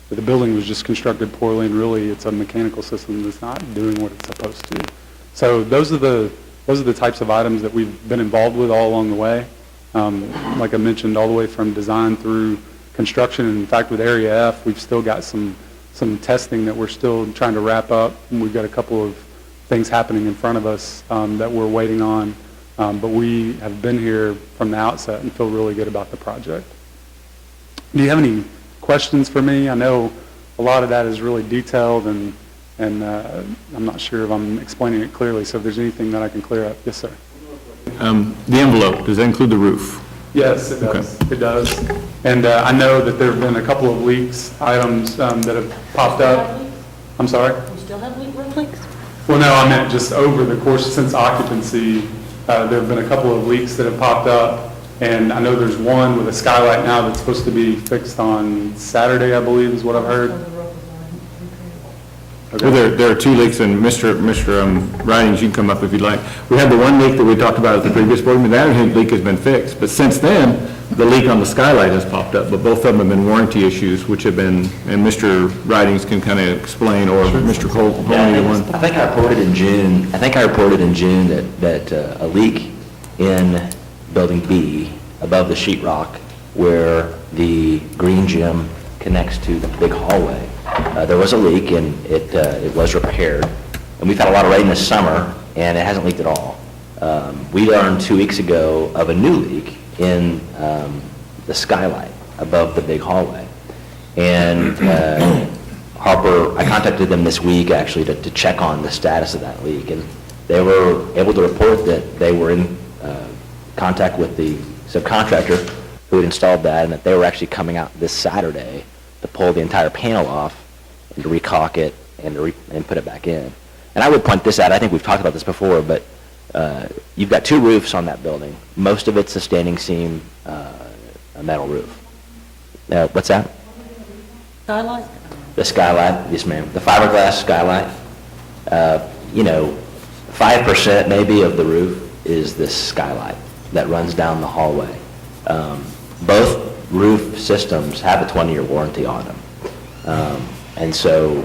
Speaker 12: that the building was just constructed poorly, and really it's a mechanical system that's not doing what it's supposed to. So those are the types of items that we've been involved with all along the way. Like I mentioned, all the way from design through construction. And in fact, with Area F, we've still got some some testing that we're still trying to wrap up, and we've got a couple of things happening in front of us that we're waiting on, but we have been here from the outset and feel really good about the project. Do you have any questions for me? I know a lot of that is really detailed, and I'm not sure if I'm explaining it clearly, so if there's anything that I can clear up. Yes, sir.
Speaker 2: The envelope, does that include the roof?
Speaker 12: Yes, it does. It does. And I know that there have been a couple of leaks, items that have popped up. I'm sorry?
Speaker 3: We still have roof leaks?
Speaker 12: Well, no, I meant just over the course since occupancy, there have been a couple of leaks that have popped up. And I know there's one with a skylight now that's supposed to be fixed on Saturday, I believe, is what I've heard.
Speaker 2: Well, there are 2 leaks, and Mr. Ridings, you can come up if you'd like. We had the one leak that we talked about at the previous board meeting. That leak has been fixed, but since then, the leak on the skylight has popped up, but both of them have been warranty issues, which have been, and Mr. Ridings can kind of explain, or Mr. Cole, either one.
Speaker 11: I think I reported in June that a leak in Building B above the sheetrock where the green gym connects to the big hallway. There was a leak, and it was repaired. And we've had a lot of rain this summer, and it hasn't leaked at all. We learned 2 weeks ago of a new leak in the skylight above the big hallway. And Harper, I contacted them this week, actually, to check on the status of that leak. And they were able to report that they were in contact with the subcontractor who had installed that, and that they were actually coming out this Saturday to pull the entire panel off and to recaulk it and put it back in. And I would point this out, I think we've talked about this before, but you've got 2 roofs on that building. Most of it's a standing seam a metal roof. What's that?
Speaker 3: Skylight?
Speaker 11: The skylight, yes ma'am. The fiberglass skylight. 5% maybe of the roof is this skylight that runs down the hallway. Both roof systems have a 20-year warranty on them. And so,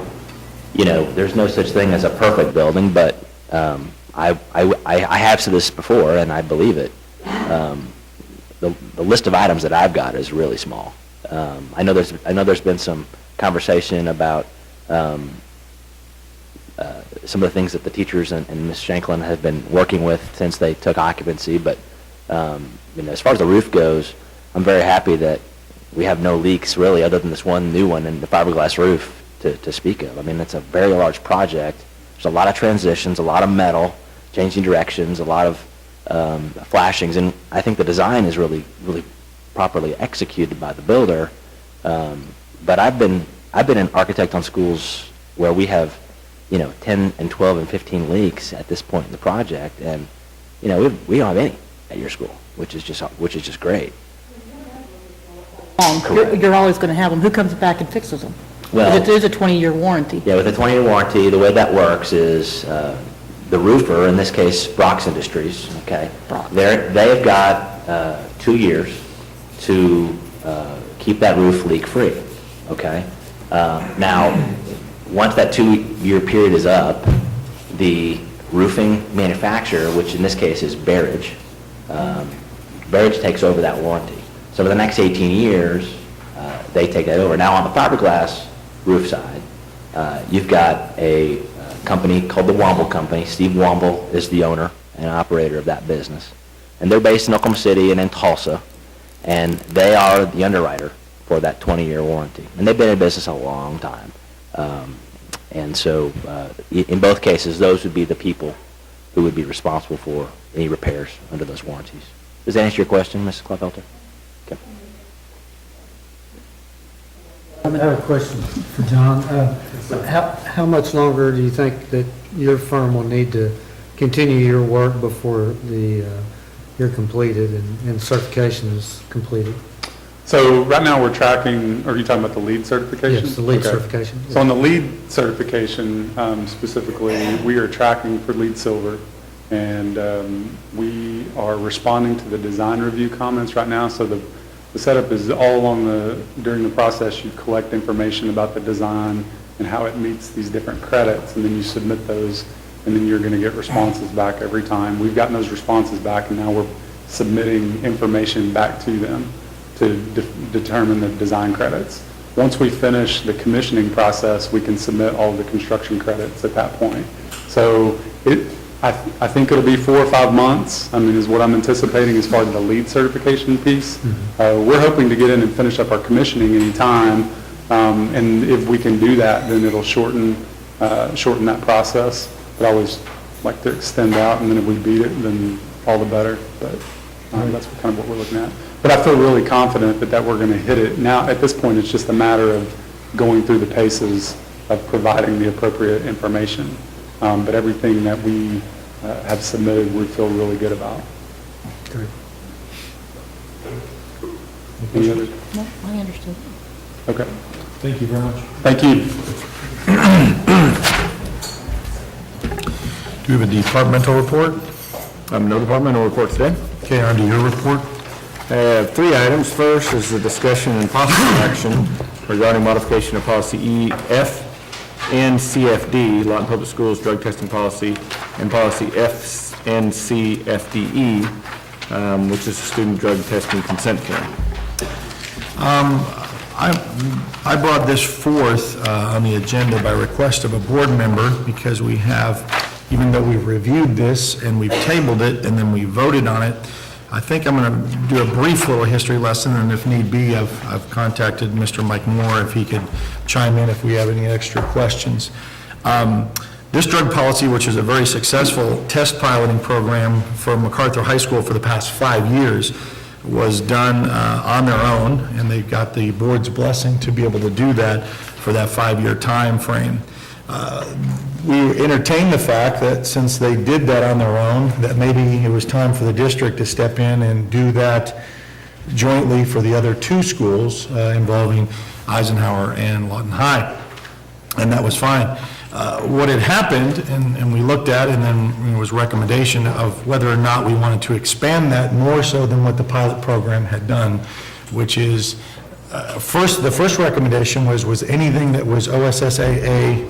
Speaker 11: there's no such thing as a perfect building, but I have said this before, and I believe it. The list of items that I've got is really small. I know there's been some conversation about some of the things that the teachers and Ms. Shanklin have been working with since they took occupancy, but as far as the roof goes, I'm very happy that we have no leaks really other than this one new one and the fiberglass roof to speak of. I mean, it's a very large project. There's a lot of transitions, a lot of metal, changing directions, a lot of flashings, and I think the design is really properly executed by the builder. But I've been an architect on schools where we have 10 and 12 and 15 leaks at this point in the project, and we don't have any at your school, which is just great.
Speaker 3: You're always going to have them. Who comes back and fixes them?
Speaker 11: Well,
Speaker 3: It is a 20-year warranty.
Speaker 11: Yeah, with a 20-year warranty, the way that works is the roofer, in this case, Brock's Industries, okay? They've got 2 years to keep that roof leak-free, okay? Now, once that 2-year period is up, the roofing manufacturer, which in this case is Barrage, Barrage takes over that warranty. So for the next 18 years, they take that over. Now on the fiberglass roof side, you've got a company called the Womble Company. Steve Womble is the owner and operator of that business. And they're based in Oklahoma City and in Tulsa, and they are the underwriter for that 20-year warranty. And they've been in business a long time. And so in both cases, those would be the people who would be responsible for any repairs under those warranties. Does that answer your question, Mrs. Kleffelter? Okay.
Speaker 10: I have a question for John. How much longer do you think that your firm will need to continue your work before you're completed and certification is completed?
Speaker 12: So right now we're tracking, are you talking about the LEED certification?
Speaker 10: Yes, the LEED certification.
Speaker 12: So on the LEED certification specifically, we are tracking for LEED Silver, and we are responding to the design review comments right now. So the setup is all along during the process, you collect information about the design and how it meets these different credits, and then you submit those, and then you're going to get responses back every time. We've gotten those responses back, and now we're submitting information back to them to determine the design credits. once we finish the commissioning process, we can submit all of the construction credits at that point. So I think it'll be 4 or 5 months, I mean, is what I'm anticipating as far as the lead certification piece. We're hoping to get in and finish up our commissioning anytime, and if we can do that, then it'll shorten that process. But I always like to extend out, and then if we beat it, then all the better. But that's kind of what we're looking at. But I feel really confident that we're going to hit it. Now, at this point, it's just a matter of going through the paces of providing the appropriate information. But everything that we have submitted, we feel really good about.
Speaker 10: Great.
Speaker 12: Any other?
Speaker 3: No, I understood.
Speaker 12: Okay.
Speaker 1: Thank you very much.
Speaker 12: Thank you.
Speaker 1: Do we have a departmental report?
Speaker 2: No departmental report today.
Speaker 1: Okay, on to your report.
Speaker 2: I have 3 items. First is the discussion and possible action regarding modification of policy FNCFD, Lawton Public Schools Drug Testing Policy, and policy FNCFD-E, which is a student drug testing consent form.
Speaker 1: I brought this forth on the agenda by request of a board member because we have, even though we've reviewed this and we've tabled it and then we voted on it, I think I'm going to do a brief little history lesson, and if need be, I've contacted Mr. Mike Moore if he could chime in if we have any extra questions. This drug policy, which is a very successful test piloting program for MacArthur High School for the past 5 years, was done on their own, and they got the board's blessing to be able to do that for that 5-year time frame. We entertained the fact that since they did that on their own, that maybe it was time for the district to step in and do that jointly for the other 2 schools involving Eisenhower and Lawton High, and that was fine. What had happened, and we looked at, and then it was recommendation of whether or not we wanted to expand that more so than what the pilot program had done, which is, the first recommendation was anything that was OSSAA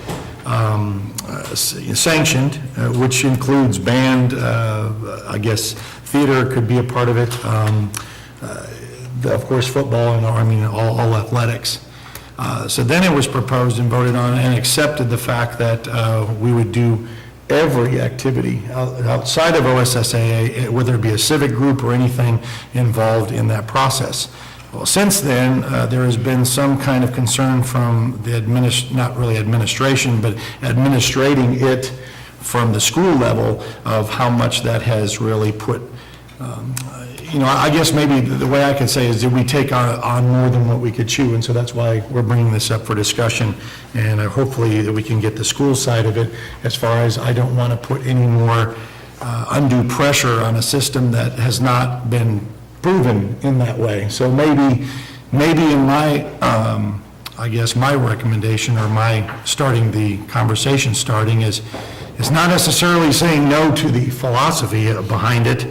Speaker 1: sanctioned, which includes band, I guess theater could be a part of it, of course football, and all athletics. So then it was proposed and voted on and accepted the fact that we would do every activity outside of OSSAA, whether it be a civic group or anything involved in that process. Well, since then, there has been some kind of concern from the not really administration, but administrating it from the school level of how much that has really put, I guess maybe the way I can say is, did we take on more than what we could chew? And so that's why we're bringing this up for discussion, and hopefully that we can get the school side of it, as far as I don't want to put any more undue pressure on a system that has not been proven in that way. So maybe in my, I guess my recommendation, or my starting the conversation is not necessarily saying no to the philosophy behind it,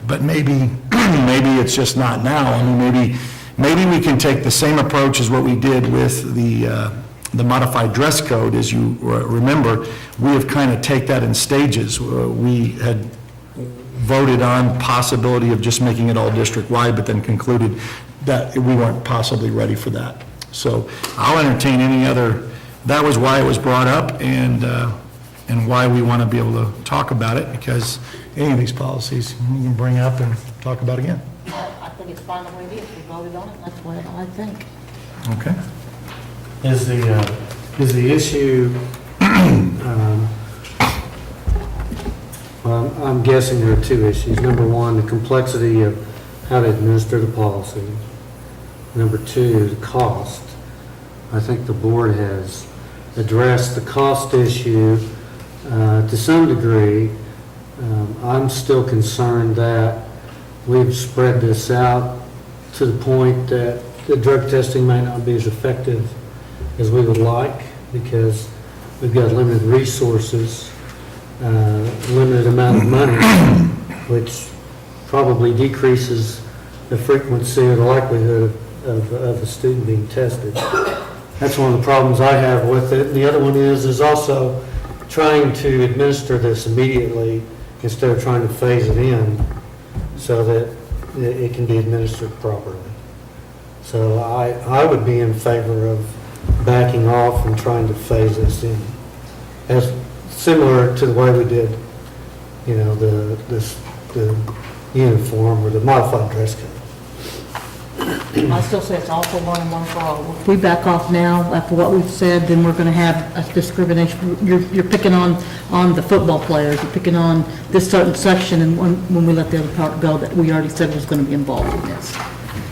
Speaker 1: but maybe it's just not now. I mean, maybe we can take the same approach as what we did with the modified dress code. As you remember, we have kind of take that in stages. We had voted on possibility of just making it all district-wide, but then concluded that we weren't possibly ready for that. So I'll entertain any other, that was why it was brought up, and why we want to be able to talk about it, because any of these policies you can bring up and talk about again.
Speaker 3: I think it's fine the way it is. We voted on it, that's what I think.
Speaker 1: Okay.
Speaker 10: Is the issue, well, I'm guessing there are 2 issues. Number 1, the complexity of how to administer the policy. Number 2, the cost. I think the board has addressed the cost issue to some degree. I'm still concerned that we've spread this out to the point that the drug testing may not be as effective as we would like, because we've got limited resources, limited amount of money, which probably decreases the frequency or the likelihood of a student being tested. That's one of the problems I have with it. And the other one is also trying to administer this immediately instead of trying to phase it in so that it can be administered properly. So I would be in favor of backing off and trying to phase this in, as similar to the way we did, you know, the uniform or the modified dress code.
Speaker 3: I still say it's all for one and one for all. If we back off now, after what we've said, then we're going to have a discrimination. You're picking on the football players, you're picking on this certain section, and when we let the other part go, that we already said was going to be involved in this.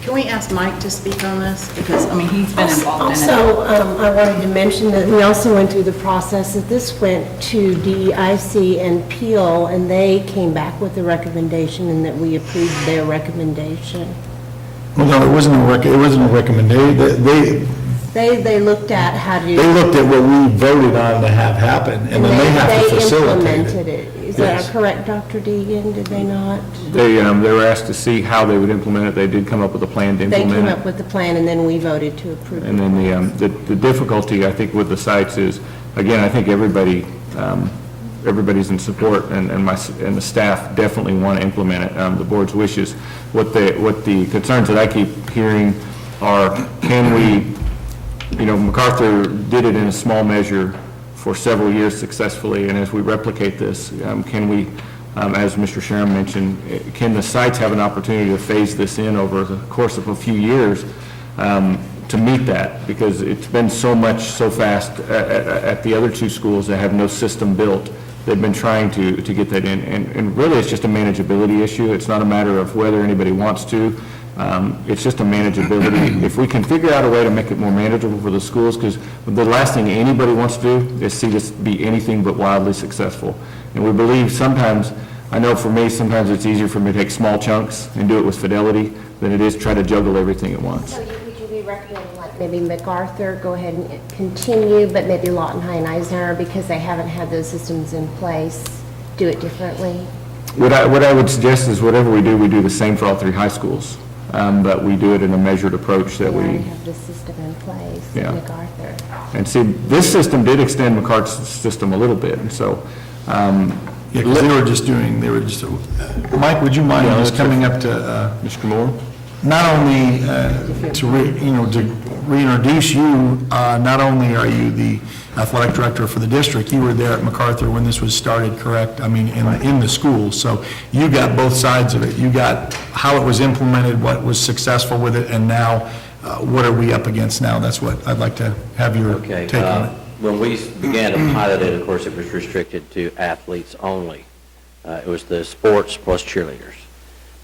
Speaker 13: Can we ask Mike to speak on this? Because, I mean, he's been involved in it.
Speaker 14: Also, I wanted to mention that we also went through the process that this went to DEIC and Peel, and they came back with a recommendation, and that we approved their recommendation.
Speaker 1: Well, no, it wasn't a recommendation.
Speaker 14: They looked at how to...
Speaker 1: They looked at what we voted on to have happen, and then they have to facilitate
Speaker 14: They implemented it. Is that
Speaker 1: Yes.
Speaker 14: correct, Dr. Deegan? Did they not?
Speaker 2: They were asked to see how they would implement it. They did come up with a plan to
Speaker 14: They
Speaker 2: implement it.
Speaker 14: came up with the plan, and then we voted to approve it.
Speaker 2: And then the difficulty, I think, with the sites is, again, I think everybody's in support, and the staff definitely want to implement it, the board's wishes. What the concerns that I keep hearing are, can we, MacArthur did it in a small measure for several years successfully, and as we replicate this, can we, as Mr. Sharon mentioned, can the sites have an opportunity to phase this in over the course of a few years to meet that? Because it's been so fast at the other two schools that have no system built. They've been trying to get that in, and really it's just a manageability issue. It's not a matter of whether anybody wants to. It's just a manageability. If we can figure out a way to make it more manageable for the schools, because the last thing anybody wants to do is see this be anything but wildly successful. And we believe sometimes, I know for me, sometimes it's easier for me to take small chunks and do it with fidelity than it is try to juggle everything at once.
Speaker 14: So would you be recommending, like, maybe MacArthur go ahead and continue, but maybe Lawton High and Eisenhower, because they haven't had those systems in place, do it differently?
Speaker 2: What I would suggest is whatever we do the same for all three high schools. But we do it in a measured approach that
Speaker 14: They
Speaker 2: we...
Speaker 14: already have the system in place,
Speaker 2: Yeah.
Speaker 14: MacArthur.
Speaker 2: And see, this system did extend McCart's system a little bit, and so...
Speaker 1: because Mike, would you mind just coming up to...
Speaker 2: Mr. Moore?
Speaker 1: Not only to reintroduce you, not only are you the athletic director for the district, you were there at MacArthur when this was started, correct? I mean, in the school, so you got both sides of it. You got how it was implemented, what was successful with it, and now what are we up against now? That's what I'd like to have your take on it.
Speaker 15: When we began to pilot it, of course, it was restricted to athletes only. It was the sports plus cheerleaders.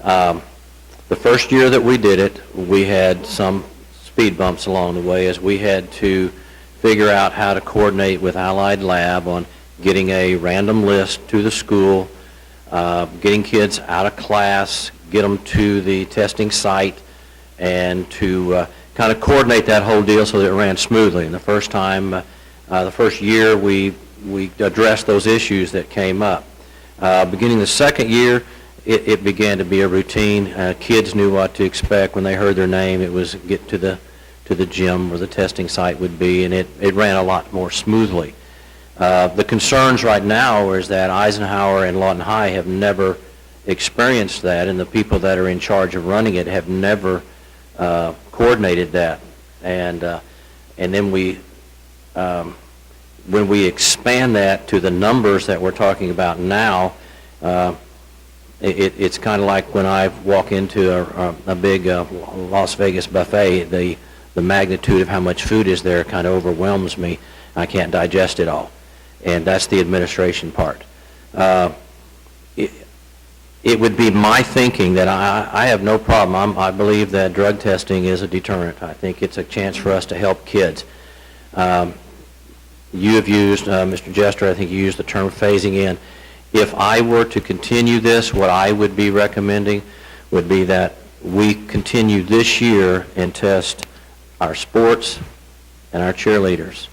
Speaker 15: The first year that we did it, we had some speed bumps along the way as we had to figure out how to coordinate with Allied Lab on getting a random list to the school, getting kids out of class, get them to the testing site, and to kind of coordinate that whole deal so that it ran smoothly. And the first year, we addressed those issues that came up. Beginning the second year, it began to be a routine. Kids knew what to expect when they heard their name. It was get to the gym where the testing site would be, and it ran a lot more smoothly. The concerns right now is that Eisenhower and Lawton High have never experienced that, and the people that are in charge of running it have never coordinated that. And then when we expand that to the numbers that we're talking about now, it's kind of like when I walk into a big Las Vegas buffet, the magnitude of how much food is there kind of overwhelms me. I can't digest it all. And that's the administration part. It would be my thinking that I have no problem. I believe that drug testing is a deterrent. I think it's a chance for us to help kids. You have used, Mr. Jester, I think you used the term phasing in. If I were to continue this, what I would be recommending would be that we continue this year and test our sports and our cheerleaders.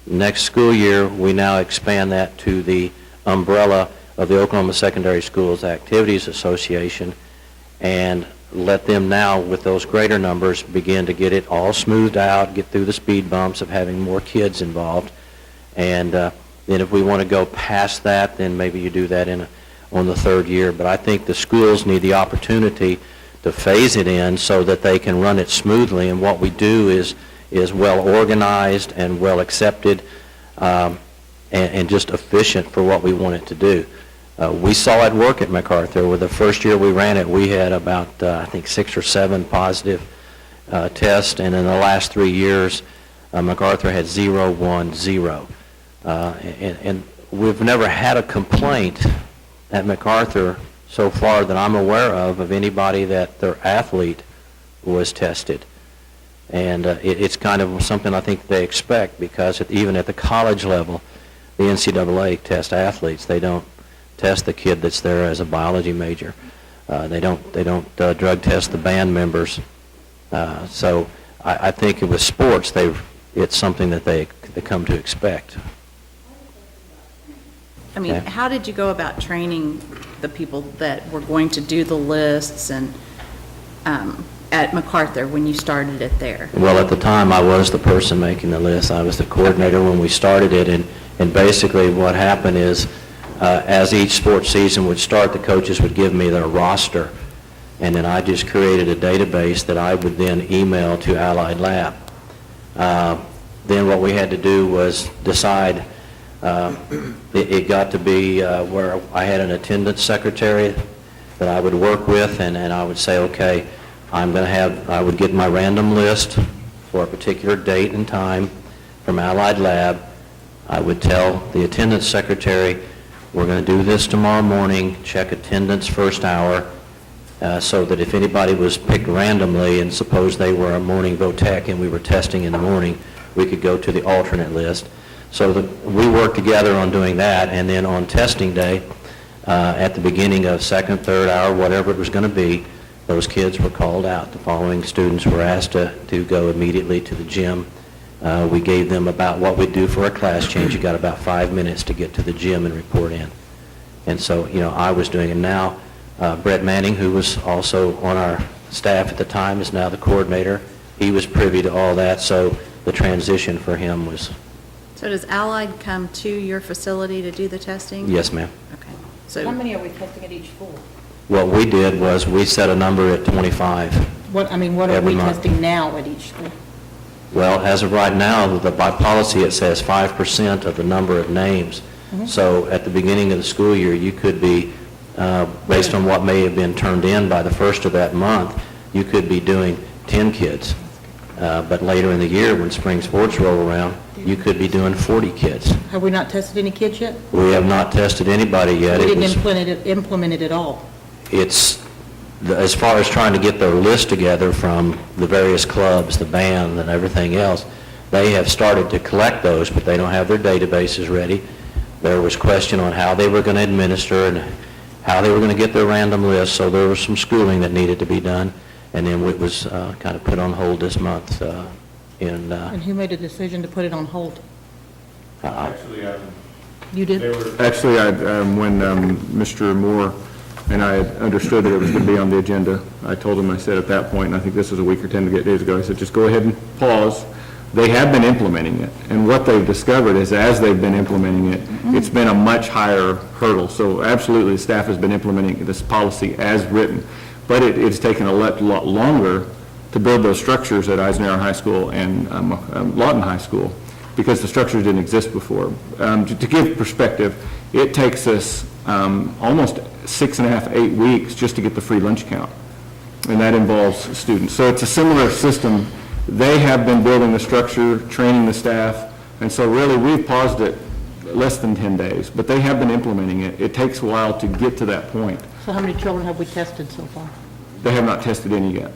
Speaker 15: Next school year, we now expand that to the umbrella of the Oklahoma Secondary Schools Activities Association and let them now, with those greater numbers, begin to get it all smoothed out, get through the speed bumps of having more kids involved. And then if we want to go past that, then maybe you do that on the third year. But I think the schools need the opportunity phase it in so that they can run it smoothly. And what we do is well organized and well accepted, and just efficient for what we want it to do. We saw it work at MacArthur. With the first year we ran it, we had about, I think, 6 or 7 positive tests, and in the last 3 years, MacArthur had 0, 1, 0. And we've never had a complaint at MacArthur so far that I'm aware of anybody that their athlete was tested. And it's kind of something I think they expect, because even at the college level, the NCAA test athletes. They don't test the kid that's there as a biology major. They don't drug test the band members. So I think with sports, it's something that they come to expect.
Speaker 13: I mean,
Speaker 15: Okay.
Speaker 13: how did you go about training the people that were going to do the lists and at MacArthur when you started it there?
Speaker 15: Well, at the time, I was the person making the list. I was the coordinator when we started it, and basically what happened is, as each sports season would start, the coaches would give me their roster, and then I just created a database that I would then email to Allied Lab. Then what we had to do was decide, it got to be where I had an attendance secretary that I would work with, and I would say, okay, I would get my random list for a particular date and time from Allied Lab. I would tell the attendance secretary, we're going to do this tomorrow morning, check attendance first hour, so that if anybody was picked randomly, and suppose they were a morning VOTEC and we were testing in the morning, we could go to the alternate list. So we worked together on doing that, and then on testing day, at the beginning of second, third hour, whatever it was going to be, those kids were called out. The following students were asked to go immediately to the gym. We gave them about what we do for a class change. You got about 5 minutes to get to the gym and report in. And so, I was doing it. Now, Brett Manning, who was also on our staff at the time, is now the coordinator. He was privy to all that, so the transition for him was...
Speaker 13: So does Allied come to your facility to do the testing?
Speaker 15: Yes, ma'am.
Speaker 13: Okay. So
Speaker 3: How many are we testing at each school?
Speaker 15: What we did was we set a number at 25.
Speaker 3: What are
Speaker 15: Every
Speaker 3: we
Speaker 15: month.
Speaker 3: testing now at each school?
Speaker 15: Well, as of right now, by policy, it says 5% of the number of names. So at the beginning of the school year, you could be, based on what may have been turned in by the first of that month, you could be doing 10 kids. But later in the year, when spring sports roll around, you could be doing 40 kids.
Speaker 3: Have we not tested any kids yet?
Speaker 15: We have not tested anybody yet.
Speaker 3: We
Speaker 15: It
Speaker 3: didn't
Speaker 15: was-
Speaker 3: implement it at all.
Speaker 15: It's, as far as trying to get their list together from the various clubs, the band, and everything else, they have started to collect those, but they don't have their databases ready. There was question on how they were going to administer and how they were going to get their random list, so there was some schooling that needed to be done, and then it was kind of put on hold this month.
Speaker 3: And who made the decision to put it on hold?
Speaker 2: Actually,
Speaker 3: You did?
Speaker 2: Actually, when Mr. Moore and I had understood that it was going to be on the agenda, I told him, I said at that point, and I think this was a week or 10 days ago, I said, just go ahead and pause. They have been implementing it, and what they've discovered is as they've been implementing it, it's been a much higher hurdle. So absolutely, the staff has been implementing this policy as written, but it's taken a lot longer to build those structures at Eisenhower High School and Lawton High School, because the structures didn't exist before. To give perspective, it takes us almost 6.5, 8 weeks just to get the free lunch count, and that involves students. So it's a similar system. They have been building the structure, training the staff, and so really we've paused it less than 10 days, but they have been implementing it. It takes a while to get to that point.
Speaker 3: So how many children have we tested so far?
Speaker 2: They have not tested any yet.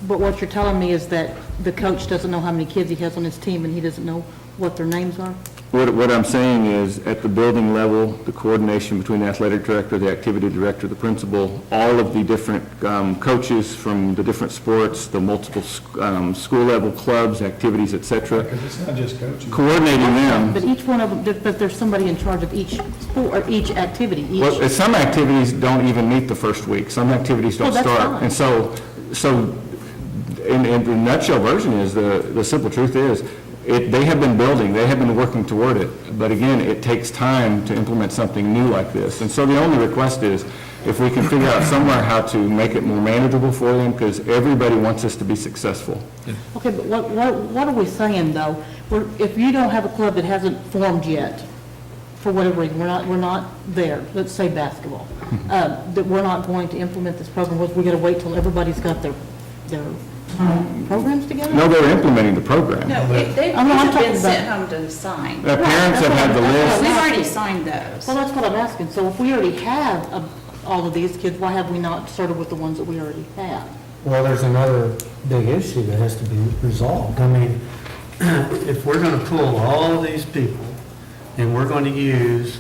Speaker 3: But what you're telling me is that the coach doesn't know how many kids he has on his team, and he doesn't know what their names are?
Speaker 2: What I'm saying is, at the building level, the coordination between the athletic director, the activity director, the principal, all of the different coaches from the different sports, the multiple school-level clubs, activities, et cetera,
Speaker 1: Because it's not just coaching.
Speaker 2: coordinating them.
Speaker 3: But each one of them, but there's somebody in charge of each sport, or each activity, each...
Speaker 2: Well, some activities don't even meet the first week. Some activities don't
Speaker 3: Oh, that's
Speaker 2: start.
Speaker 3: fine.
Speaker 2: And so in the nutshell version is, the simple truth is, they have been building, they have been working toward it, but again, it takes time to implement something new like this. And so the only request is, if we can figure out somewhere how to make it more manageable for them, because everybody wants us to be successful.
Speaker 3: Okay, but what are we saying, though? If you don't have a club that hasn't formed yet, for whatever reason, we're not there, let's say basketball, that we're not going to implement this program, we gotta wait till everybody's got their programs together?
Speaker 2: No, they're implementing the program.
Speaker 13: No, they've
Speaker 3: I'm
Speaker 13: been
Speaker 3: talking
Speaker 13: sent
Speaker 3: about-
Speaker 13: home to sign.
Speaker 2: The parents have had the list.
Speaker 13: We've already signed those.
Speaker 3: Well, that's what I'm asking, so if we already have all of these kids, why have we not started with the ones that we already have?
Speaker 10: Well, there's another big issue that has to be resolved. I mean, if we're going to pull all of these people and we're going to use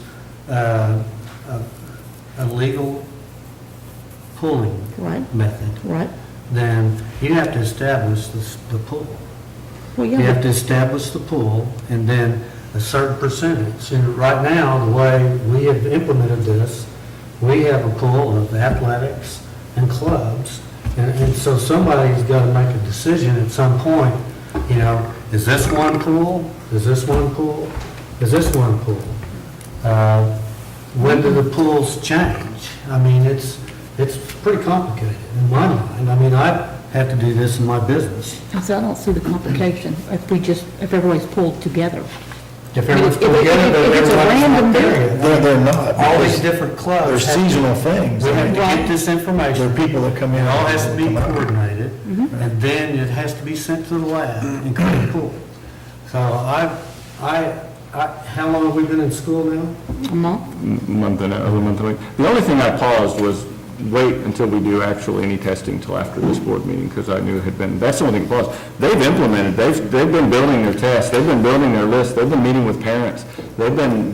Speaker 10: a legal pulling
Speaker 3: Right.
Speaker 10: method,
Speaker 3: Right?
Speaker 10: then you have to establish the pool.
Speaker 3: Well,
Speaker 10: You
Speaker 3: yeah,
Speaker 10: have
Speaker 3: but
Speaker 10: to establish the pool and then a certain percentage. And right now, the way we have implemented this, we have a pool of athletics and clubs. And so somebody's got to make a decision at some point, you know, is this one pool? Is this one pool? Is this one pool? When do the pools change? I mean, it's pretty complicated in my mind. I mean, I have to do this in my business.
Speaker 3: so I don't see the complication if everybody's pulled together.
Speaker 10: If everyone's
Speaker 3: If
Speaker 10: pulled together,
Speaker 3: if it's a
Speaker 10: everybody's
Speaker 3: random
Speaker 10: not
Speaker 3: deal.
Speaker 10: there yet.
Speaker 1: They're not.
Speaker 10: All these
Speaker 1: because
Speaker 10: different clubs.
Speaker 1: They're
Speaker 10: have to-
Speaker 1: seasonal things.
Speaker 10: We have to
Speaker 3: Right.
Speaker 10: get this information.
Speaker 1: There are people that come in.
Speaker 10: It all has to be
Speaker 1: and come out.
Speaker 10: coordinated, and then it has to be sent to the lab and clean the pool. So how long have we been in school now?
Speaker 3: A month?
Speaker 2: Month and a month and a week. The only thing I paused was wait until we do actually any testing till after this board meeting, because I knew it had been, that's the only thing I paused. They've implemented, they've been building their tests, they've been building their list, they've been meeting with parents, they've been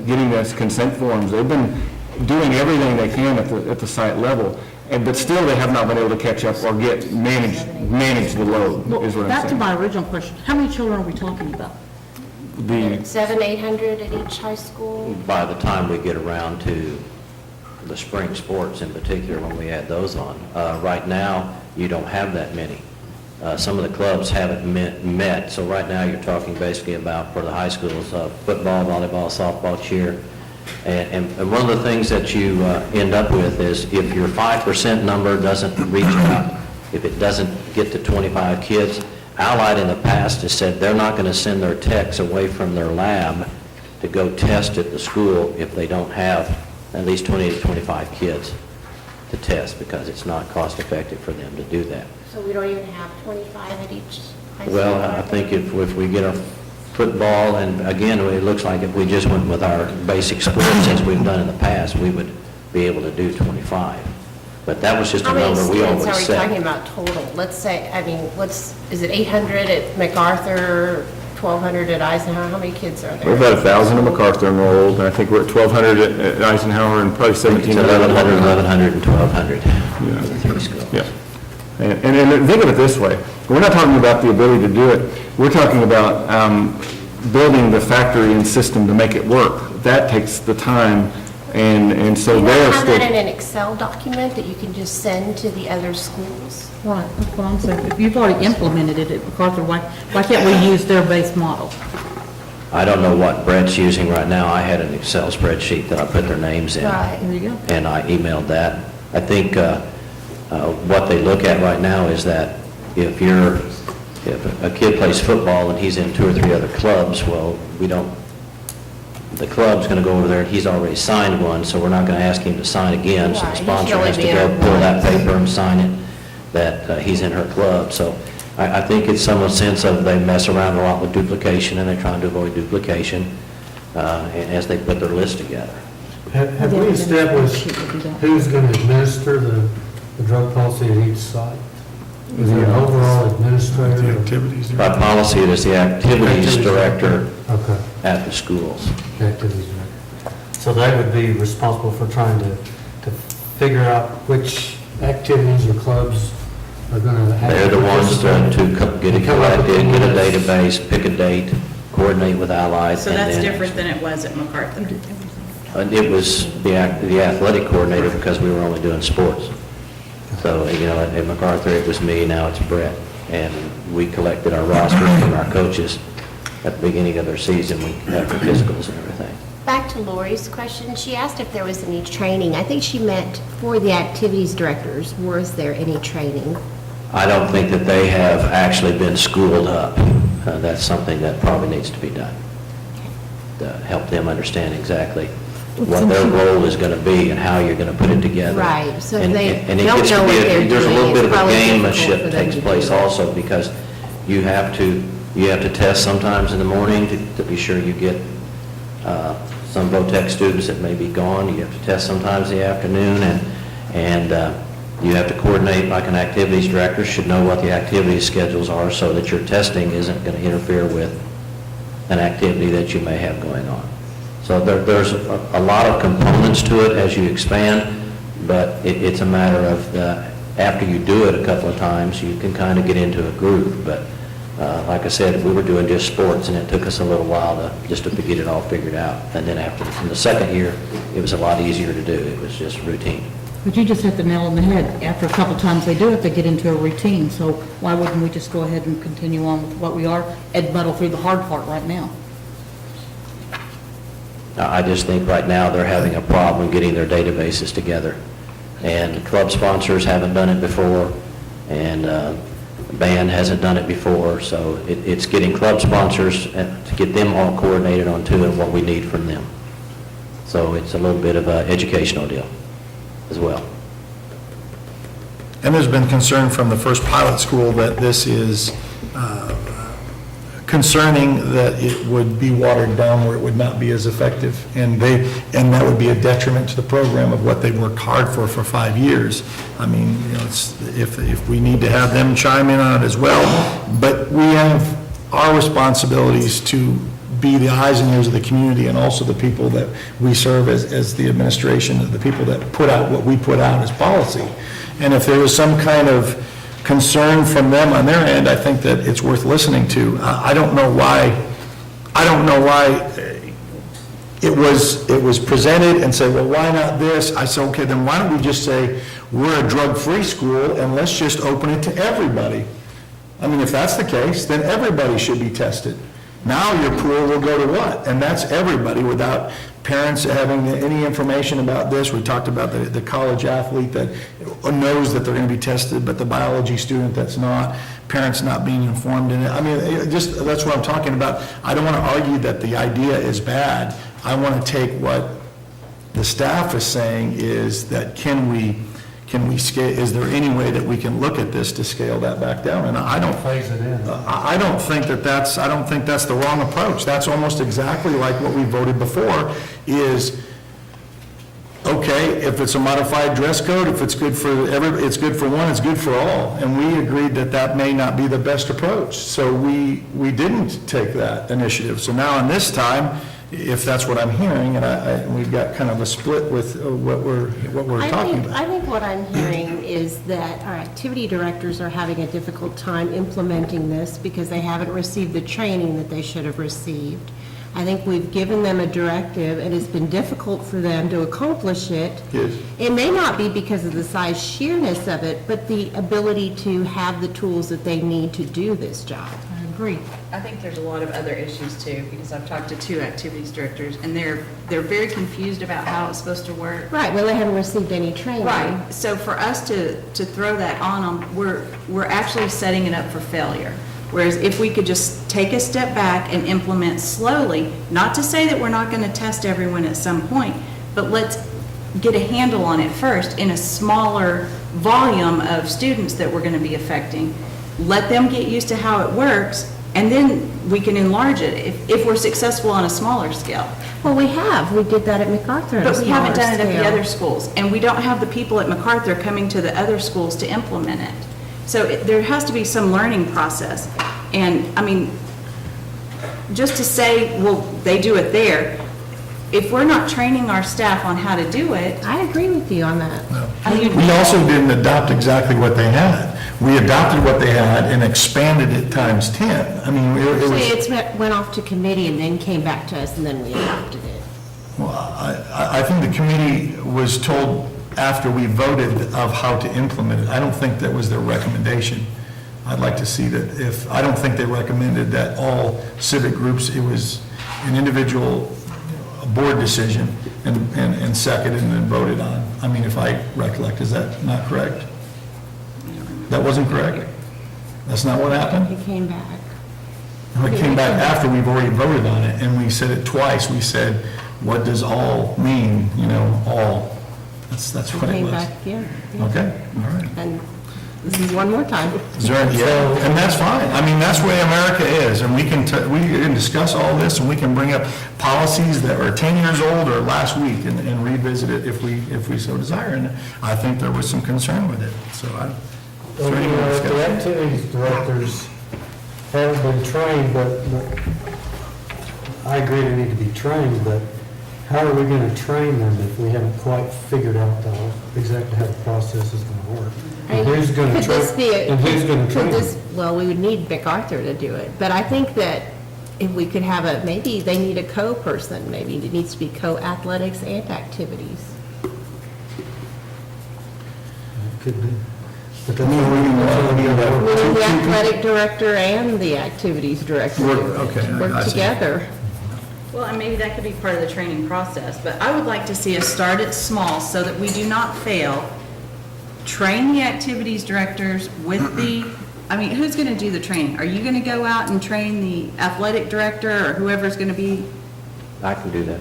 Speaker 2: getting us consent forms, they've been doing everything they can at the site level, but still they have not been able to catch up or manage the load,
Speaker 3: Well,
Speaker 2: is what I'm
Speaker 3: back to
Speaker 2: saying.
Speaker 3: my original question, how many children are we talking about?
Speaker 2: The
Speaker 14: 700-800 at each high school?
Speaker 15: By the time we get around to the spring sports in particular, when we add those on, right now, you don't have that many. Some of the clubs haven't met, so right now you're talking basically about, for the high schools, football, volleyball, softball, cheer. And one of the things that you end up with is if your 5% number doesn't reach out, if it doesn't get to 25 kids, Allied in the past has said they're not going to send their techs away from their lab to go test at the school if they don't have at least 20 to 25 kids to test, because it's not cost effective for them to do that.
Speaker 14: So we don't even have 25 at each high school?
Speaker 15: Well, I think if we get a football, and again, it looks like if we just went with our basic sports as we've done in the past, we would be able to do 25. But that was just a
Speaker 14: How many
Speaker 15: number we
Speaker 14: students
Speaker 15: always
Speaker 14: are we talking
Speaker 15: set.
Speaker 14: about total? Let's say, I mean, is it 800 at MacArthur, 1,200 at Eisenhower? How many kids are there?
Speaker 2: We're about 1,000 at MacArthur enrolled, and I think we're at 1,200 at Eisenhower, and probably 1,700.
Speaker 15: 1,100 and 1,200 for the three schools.
Speaker 2: Yeah. And think of it this way, we're not talking about the ability to do it, we're talking about building the factory and system to make it work. That takes the time, and so
Speaker 14: You don't
Speaker 2: they're
Speaker 14: have that in
Speaker 2: still...
Speaker 14: an Excel document that you can just send to the other schools?
Speaker 3: Right, that's what I'm saying. If you've already implemented it at MacArthur, why can't we use their base model?
Speaker 15: I don't know what Brett's using right now. I had an Excel spreadsheet that I put their names in.
Speaker 14: Right.
Speaker 3: There you go.
Speaker 15: And I emailed that. I think what they look at right now is that if a kid plays football and he's in 2 or 3 other clubs, well, the club's going to go over there and he's already signed one, so we're not going to ask him to sign again. So the
Speaker 14: Right, he should
Speaker 15: sponsor
Speaker 14: only
Speaker 15: has to
Speaker 14: be
Speaker 15: go
Speaker 14: in
Speaker 15: pull
Speaker 14: one.
Speaker 15: that paper and sign it, that he's in her club. So I think it's some sense of they mess around a lot with duplication, and they're trying to avoid duplication as they put their list together.
Speaker 10: Have we established who's going to administer the drug policy at each site? Is there an overall administrator?
Speaker 1: The activities.
Speaker 15: By policy, it is the activities director
Speaker 10: Okay,
Speaker 15: at the schools.
Speaker 10: the activities director. So they would be responsible for trying to figure out which activities or clubs are going to have.
Speaker 15: They're the ones to get it
Speaker 10: Come up with
Speaker 15: collected, get a
Speaker 10: the list.
Speaker 15: database, pick a date, coordinate with Allied.
Speaker 13: So
Speaker 15: and
Speaker 13: that's
Speaker 15: then-
Speaker 13: different than it was at MacArthur.
Speaker 15: It was the athletic coordinator because we were only doing sports. So, at MacArthur, it was me, now it's Brett. And we collected our rosters from our coaches at the beginning of their season, we had their physicals and everything.
Speaker 14: back to Lori's question, she asked if there was any training. I think she meant for the activities directors, was there any training?
Speaker 15: I don't think that they have actually been schooled up. That's something that probably needs to be done, to help them understand exactly what their role is going to be and how you're going to put it together.
Speaker 14: Right, so if
Speaker 15: And-
Speaker 14: they
Speaker 15: and it
Speaker 14: don't
Speaker 15: gets to
Speaker 14: know
Speaker 15: be
Speaker 14: what
Speaker 15: a-
Speaker 14: they're
Speaker 15: There's a
Speaker 14: doing,
Speaker 15: little bit
Speaker 14: it's
Speaker 15: of a
Speaker 14: probably difficult
Speaker 15: gamemanship
Speaker 14: for
Speaker 15: that
Speaker 14: them
Speaker 15: takes
Speaker 14: to
Speaker 15: place
Speaker 14: do.
Speaker 15: also, because you have to test sometimes in the morning to be sure you get some VOTEC students that may be gone. You have to test sometimes in the afternoon, and you have to coordinate, like an activities director should know what the activity schedules are so that your testing isn't going to interfere with an activity that you may have going on. So there's a lot of components to it as you expand, but it's a matter of, after you do it a couple of times, you can kind of get into a groove. But like I said, we were doing just sports, and it took us a little while to get it all figured out. And then in the second year, it was a lot easier to do. It was just routine.
Speaker 3: But you just hit the nail on the head. After a couple times they do it, they get into a routine. So why wouldn't we just go ahead and continue on with what we are and muddle through the hard part right now?
Speaker 15: I just think right now they're having a problem getting their databases together. And club sponsors haven't done it before, and band hasn't done it before, so it's getting club sponsors to get them all coordinated on to and what we need from them. So it's a little bit of an educational deal as well.
Speaker 1: And there's been concern from the first pilot school that this is concerning, that it would be watered down where it would not be as effective. And that would be a detriment to the program of what they've worked hard for 5 years. I mean, you know, if we need to have them chime in on it as well, but we have our responsibilities to be the eyes and ears of the community, and also the people that we serve as the administration, the people that put out what we put out as policy. And if there is some kind of concern from them on their end, I think that it's worth listening to. I don't know why it was presented and say, well, why not this? I said, okay, then why don't we just say, we're a drug-free school, and let's just open it to everybody. I mean, if that's the case, then everybody should be tested. Now your pool will go to what? And that's everybody, without parents having any information about this. We talked about the college athlete that knows that they're going to be tested, but the biology student that's not, parents not being informed in it. I mean, that's what I'm talking about. I don't want to argue that the idea is bad. I want to take what the staff is saying is that can we scale, is there any way that we can look at this to scale that back down? And I don't
Speaker 10: Phase it in.
Speaker 1: I don't think that's the wrong approach. That's almost exactly like what we voted before, is, okay, if it's a modified dress code, if it's good for it's good for one, it's good for all. And we agreed that that may not be the best approach. So we didn't take that initiative. So now in this time, if that's what I'm hearing, and we've got kind of a split with what we're talking about.
Speaker 14: I think what I'm hearing is that our activity directors are having a difficult time implementing this because they haven't received the training that they should have received. I think we've given them a directive, and it's been difficult for them to accomplish it.
Speaker 1: Yes.
Speaker 14: It may not be because of the size sheerness of it, but the ability to have the tools that they need to do this job.
Speaker 3: I agree.
Speaker 13: I think there's a lot of other issues too, because I've talked to 2 activities directors, and they're very confused about how it's supposed to work.
Speaker 14: Right, well, they haven't received any training.
Speaker 13: Right, so for us to throw that on them, we're actually setting it up for failure. Whereas if we could just take a step back and implement slowly, not to say that we're not going to test everyone at some point, but let's get a handle on it first in a smaller volume of students that we're going to be affecting. Let them get used to how it works, and then we can enlarge it if we're successful on a smaller scale.
Speaker 14: Well, we have. We did that at MacArthur at a
Speaker 13: But we haven't
Speaker 14: smaller
Speaker 13: done it at the
Speaker 14: scale.
Speaker 13: other schools, and we don't have the people at MacArthur coming to the other schools to implement it. So there has to be some learning process. And, I mean, just to say, well, they do it there, if we're not training our staff on how to do it.
Speaker 14: I agree with you on that.
Speaker 1: We also didn't adopt exactly what they had. We adopted what they had and expanded it times 10. I mean, it was...
Speaker 14: Actually, it went off to committee and then came back to us, and then we adopted it.
Speaker 1: Well, I think the committee was told after we voted of how to implement it. I don't think that was their recommendation. I'd like to see that I don't think they recommended that all civic groups, it was an individual a board decision and seconded and then voted on. I mean, if I recollect, is that not correct? That wasn't correct? That's not what happened?
Speaker 14: It came back.
Speaker 1: It came back after we've already voted on it, and we said it twice. We said, what does all mean, you know, all? That's
Speaker 14: It
Speaker 1: what it
Speaker 14: came
Speaker 1: was.
Speaker 14: back again. Yeah.
Speaker 1: Okay, all right.
Speaker 14: And this is one more time.
Speaker 1: Is there, yeah, and that's fine. I mean, that's the way America is, and we can discuss all this, and we can bring up policies that are 10 years old or last week and revisit it if we so desire, and I think there was some concern with it, so I. is there any more
Speaker 10: The
Speaker 1: discussion?
Speaker 10: activities directors have been trained, but I agree they need to be trained, but how are we going to train them if we haven't quite figured out exactly how the process is going to work? And who's going to
Speaker 14: Could this be
Speaker 10: train? And who's going to train them?
Speaker 14: Well, we would need MacArthur to do it, but I think that if we could have maybe they need a co-person, maybe it needs to be co-athletics and activities.
Speaker 10: Could be. But
Speaker 1: I mean, we need
Speaker 14: The athletic director and the activities director do it.
Speaker 1: Okay, I
Speaker 14: Work
Speaker 1: see.
Speaker 14: together.
Speaker 13: Well, and maybe that could be part of the training process, but I would like to see us start it small so that we do not fail. Train the activities directors with I mean, who's going to do the training? Are you going to go out and train the athletic director or whoever's going to be?
Speaker 15: I can do that.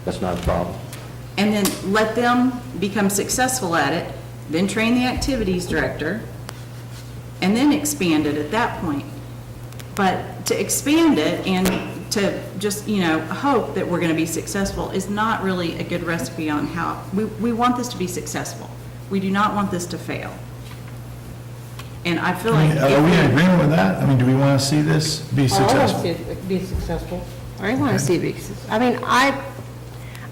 Speaker 15: That's not a problem.
Speaker 13: And then let them become successful at it, then train the activities director, and then expand it at that point. But to expand it and to just, hope that we're going to be successful is not really a good recipe on how, we want this to be successful. We do not want this to fail. And I feel like.
Speaker 1: Are we in agreement with that? I mean, do we want to see this be
Speaker 3: I want to
Speaker 1: successful?
Speaker 3: see it be successful.
Speaker 14: I want to see it.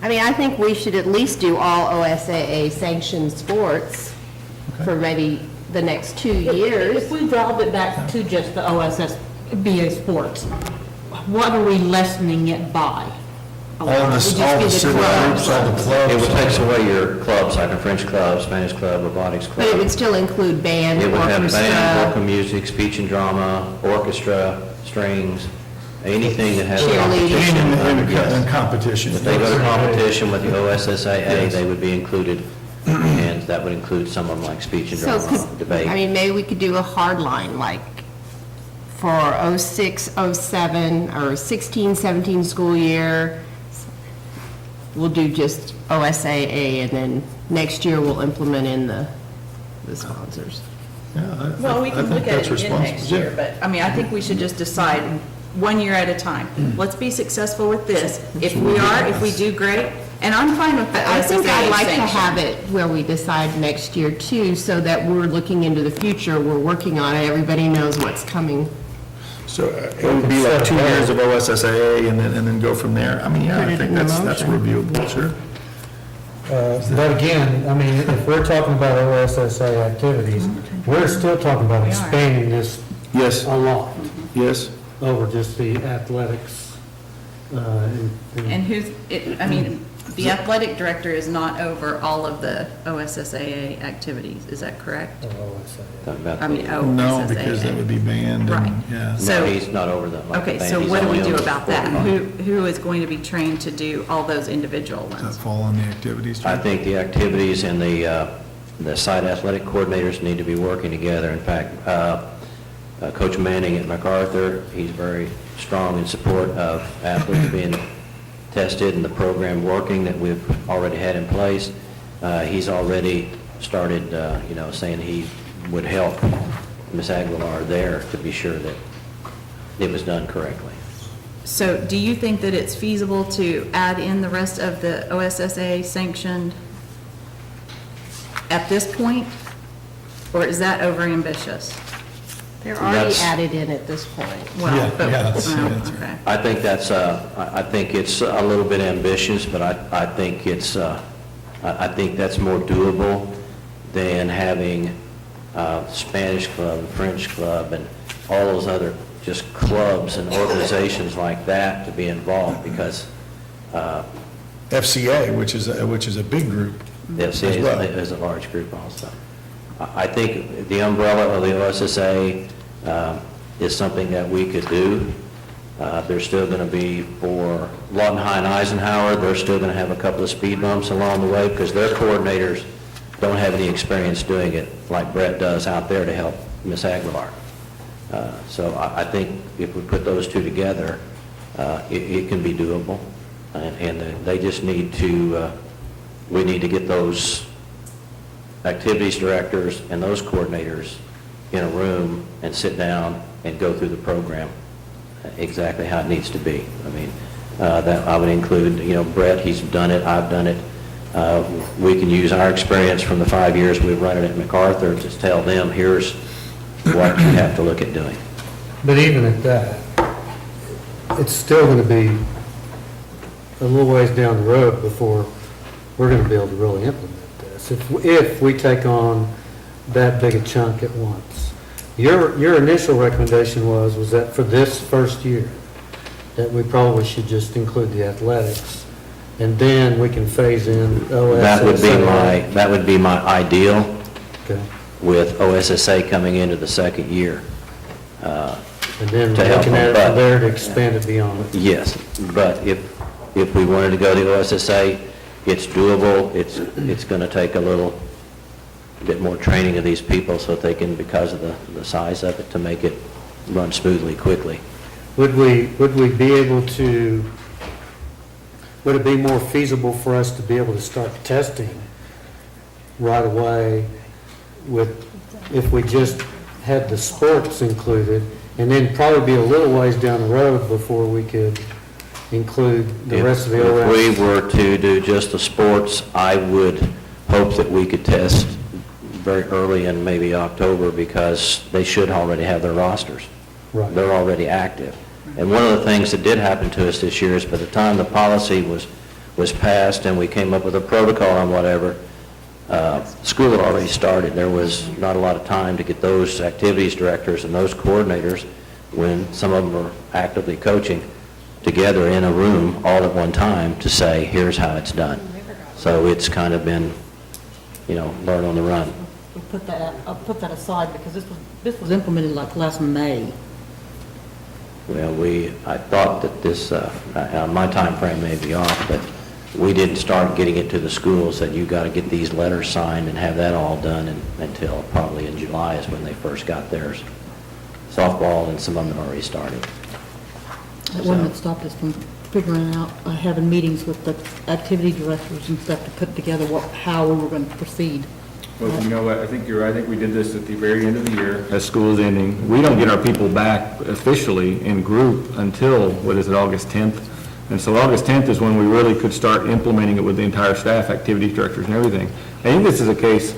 Speaker 14: I think we should at least do all OSAA sanctioned sports for maybe the next 2 years.
Speaker 3: If we dropped it back to just the OSSBA sports, what are we lessening it by?
Speaker 1: All the civil groups, all the clubs.
Speaker 15: It would take away your clubs, like a French club, Spanish club, robotics club.
Speaker 14: But it would still include band,
Speaker 15: It would have band,
Speaker 14: orchestra,
Speaker 15: vocal music, speech and drama, orchestra, strings, anything that has
Speaker 14: Cheerleading.
Speaker 15: competition.
Speaker 1: In competition.
Speaker 15: If they go to competition with the OSSAA, they would be included, and that would include some of them like speech and
Speaker 14: So,
Speaker 15: drama, debate.
Speaker 14: maybe we could do a hard line, like for 06, 07, or 16, 17 school year, we'll do just OSAA, and then next year we'll implement in the sponsors.
Speaker 13: Well, we can look at it again next year, but, I think we should just decide 1 year at a time. Let's be successful with this. If we do, great, and I'm fine with that.
Speaker 14: I think I'd like to have it where we decide next year too, so that we're looking into the future, we're working on it, everybody knows what's coming.
Speaker 1: So it would be like 2 years of OSSAA and then go from there? I mean, yeah,
Speaker 14: Put
Speaker 1: I
Speaker 14: it
Speaker 1: think
Speaker 14: in the
Speaker 1: that's
Speaker 14: motion.
Speaker 1: reviewable, sure.
Speaker 10: But again, if we're talking about OSSA activities, we're still talking about expanding this
Speaker 1: Yes,
Speaker 10: a lot
Speaker 1: yes.
Speaker 10: over just the athletics.
Speaker 13: And the athletic director is not over all of the OSSAA activities, is that correct?
Speaker 15: Talking about
Speaker 1: No, because that would be banned
Speaker 13: Right.
Speaker 1: and, yeah.
Speaker 13: So-
Speaker 15: No, he's not over that.
Speaker 13: Okay, so what do we do about that? Who is going to be trained to do all those individual
Speaker 1: Does
Speaker 13: ones?
Speaker 1: that fall on the activities?
Speaker 15: I think the activities and the site athletic coordinators need to be working together. In fact, Coach Manning at MacArthur, he's very strong in support of athletes being tested and the program working that we've already had in place. He's already started, saying he would help Ms. Aguilar there to be sure that it was done correctly.
Speaker 13: So do you think that it's feasible to add in the rest of the OSSAA sanctioned at this point? Or is that overambitious?
Speaker 14: They're already
Speaker 15: That's-
Speaker 14: added in at this point.
Speaker 13: Well,
Speaker 1: Yeah,
Speaker 13: but-
Speaker 1: yeah, that's-
Speaker 13: well,
Speaker 1: that's
Speaker 13: okay.
Speaker 15: I think that's, I think it's a little bit ambitious, but I think it's, I think that's more doable than having Spanish club, French club, and all those other just clubs and organizations like that to be involved, because
Speaker 1: FCA, which is a big group.
Speaker 15: the FCA
Speaker 1: As well.
Speaker 15: is a large group also. I think the umbrella of the OSSA is something that we could do, There's still going to be for Lawton High and Eisenhower, they're still going to have a couple of speed bumps along the way because their coordinators don't have any experience doing it like Brett does out there to help Miss Aguilar. So I think if we put those two together, it can be doable. And they just need to, we need to get those activities directors and those coordinators in a room and sit down and go through the program exactly how it needs to be. I mean, that I would include, Brett, he's done it, I've done it. We can use our experience from the 5 years we've run it at MacArthur to tell them, here's what you have to look at doing.
Speaker 10: But even at that, it's still going to be a little ways down the road before we're going to be able to really implement this. If we take on that big a chunk at once. Your initial recommendation was that for this first year, that we probably should just include the athletics, and then we can phase in OSSA.
Speaker 15: That would be my ideal,
Speaker 10: Okay.
Speaker 15: with OSSA coming into the second year.
Speaker 10: And then
Speaker 15: to help
Speaker 10: looking at
Speaker 15: them,
Speaker 10: it from there to expand it beyond it.
Speaker 15: Yes, but if we wanted to go to OSSA, it's doable. It's going to take a little bit more training of these people so that they can, because of the size of it, to make it run smoothly, quickly.
Speaker 10: Would we be able to, would it be more feasible for us to be able to start testing right away if we just had the sports included, and then probably be a little ways down the road before we could include the rest of the OS?
Speaker 15: If we were to do just the sports, I would hope that we could test very early in maybe October, because they should already have their rosters.
Speaker 10: Right.
Speaker 15: They're already active. And one of the things that did happen to us this year is by the time the policy was passed and we came up with a protocol and whatever, school had already started. There was not a lot of time to get those activities directors and those coordinators, when some of them were actively coaching, together in a room all at one time to say, here's how it's done. So it's kind of been, learn on the run.
Speaker 3: I'll put that aside, because this was implemented like last May.
Speaker 15: Well, I thought that this, my time frame may be off, but we didn't start getting it to the schools that you got to get these letters signed and have that all done until probably in July is when they first got theirs. Softball and some of them had already started.
Speaker 3: That one that stopped us from figuring out, having meetings with the activity directors and stuff to put together how we were going to proceed.
Speaker 2: Well, you know what, I think you're right. I think we did this at the very end of the year, as school is ending. We don't get our people back officially in group until, August 10th? And so August 10th is when we really could start implementing it with the entire staff, activities directors and everything. I think this is a case,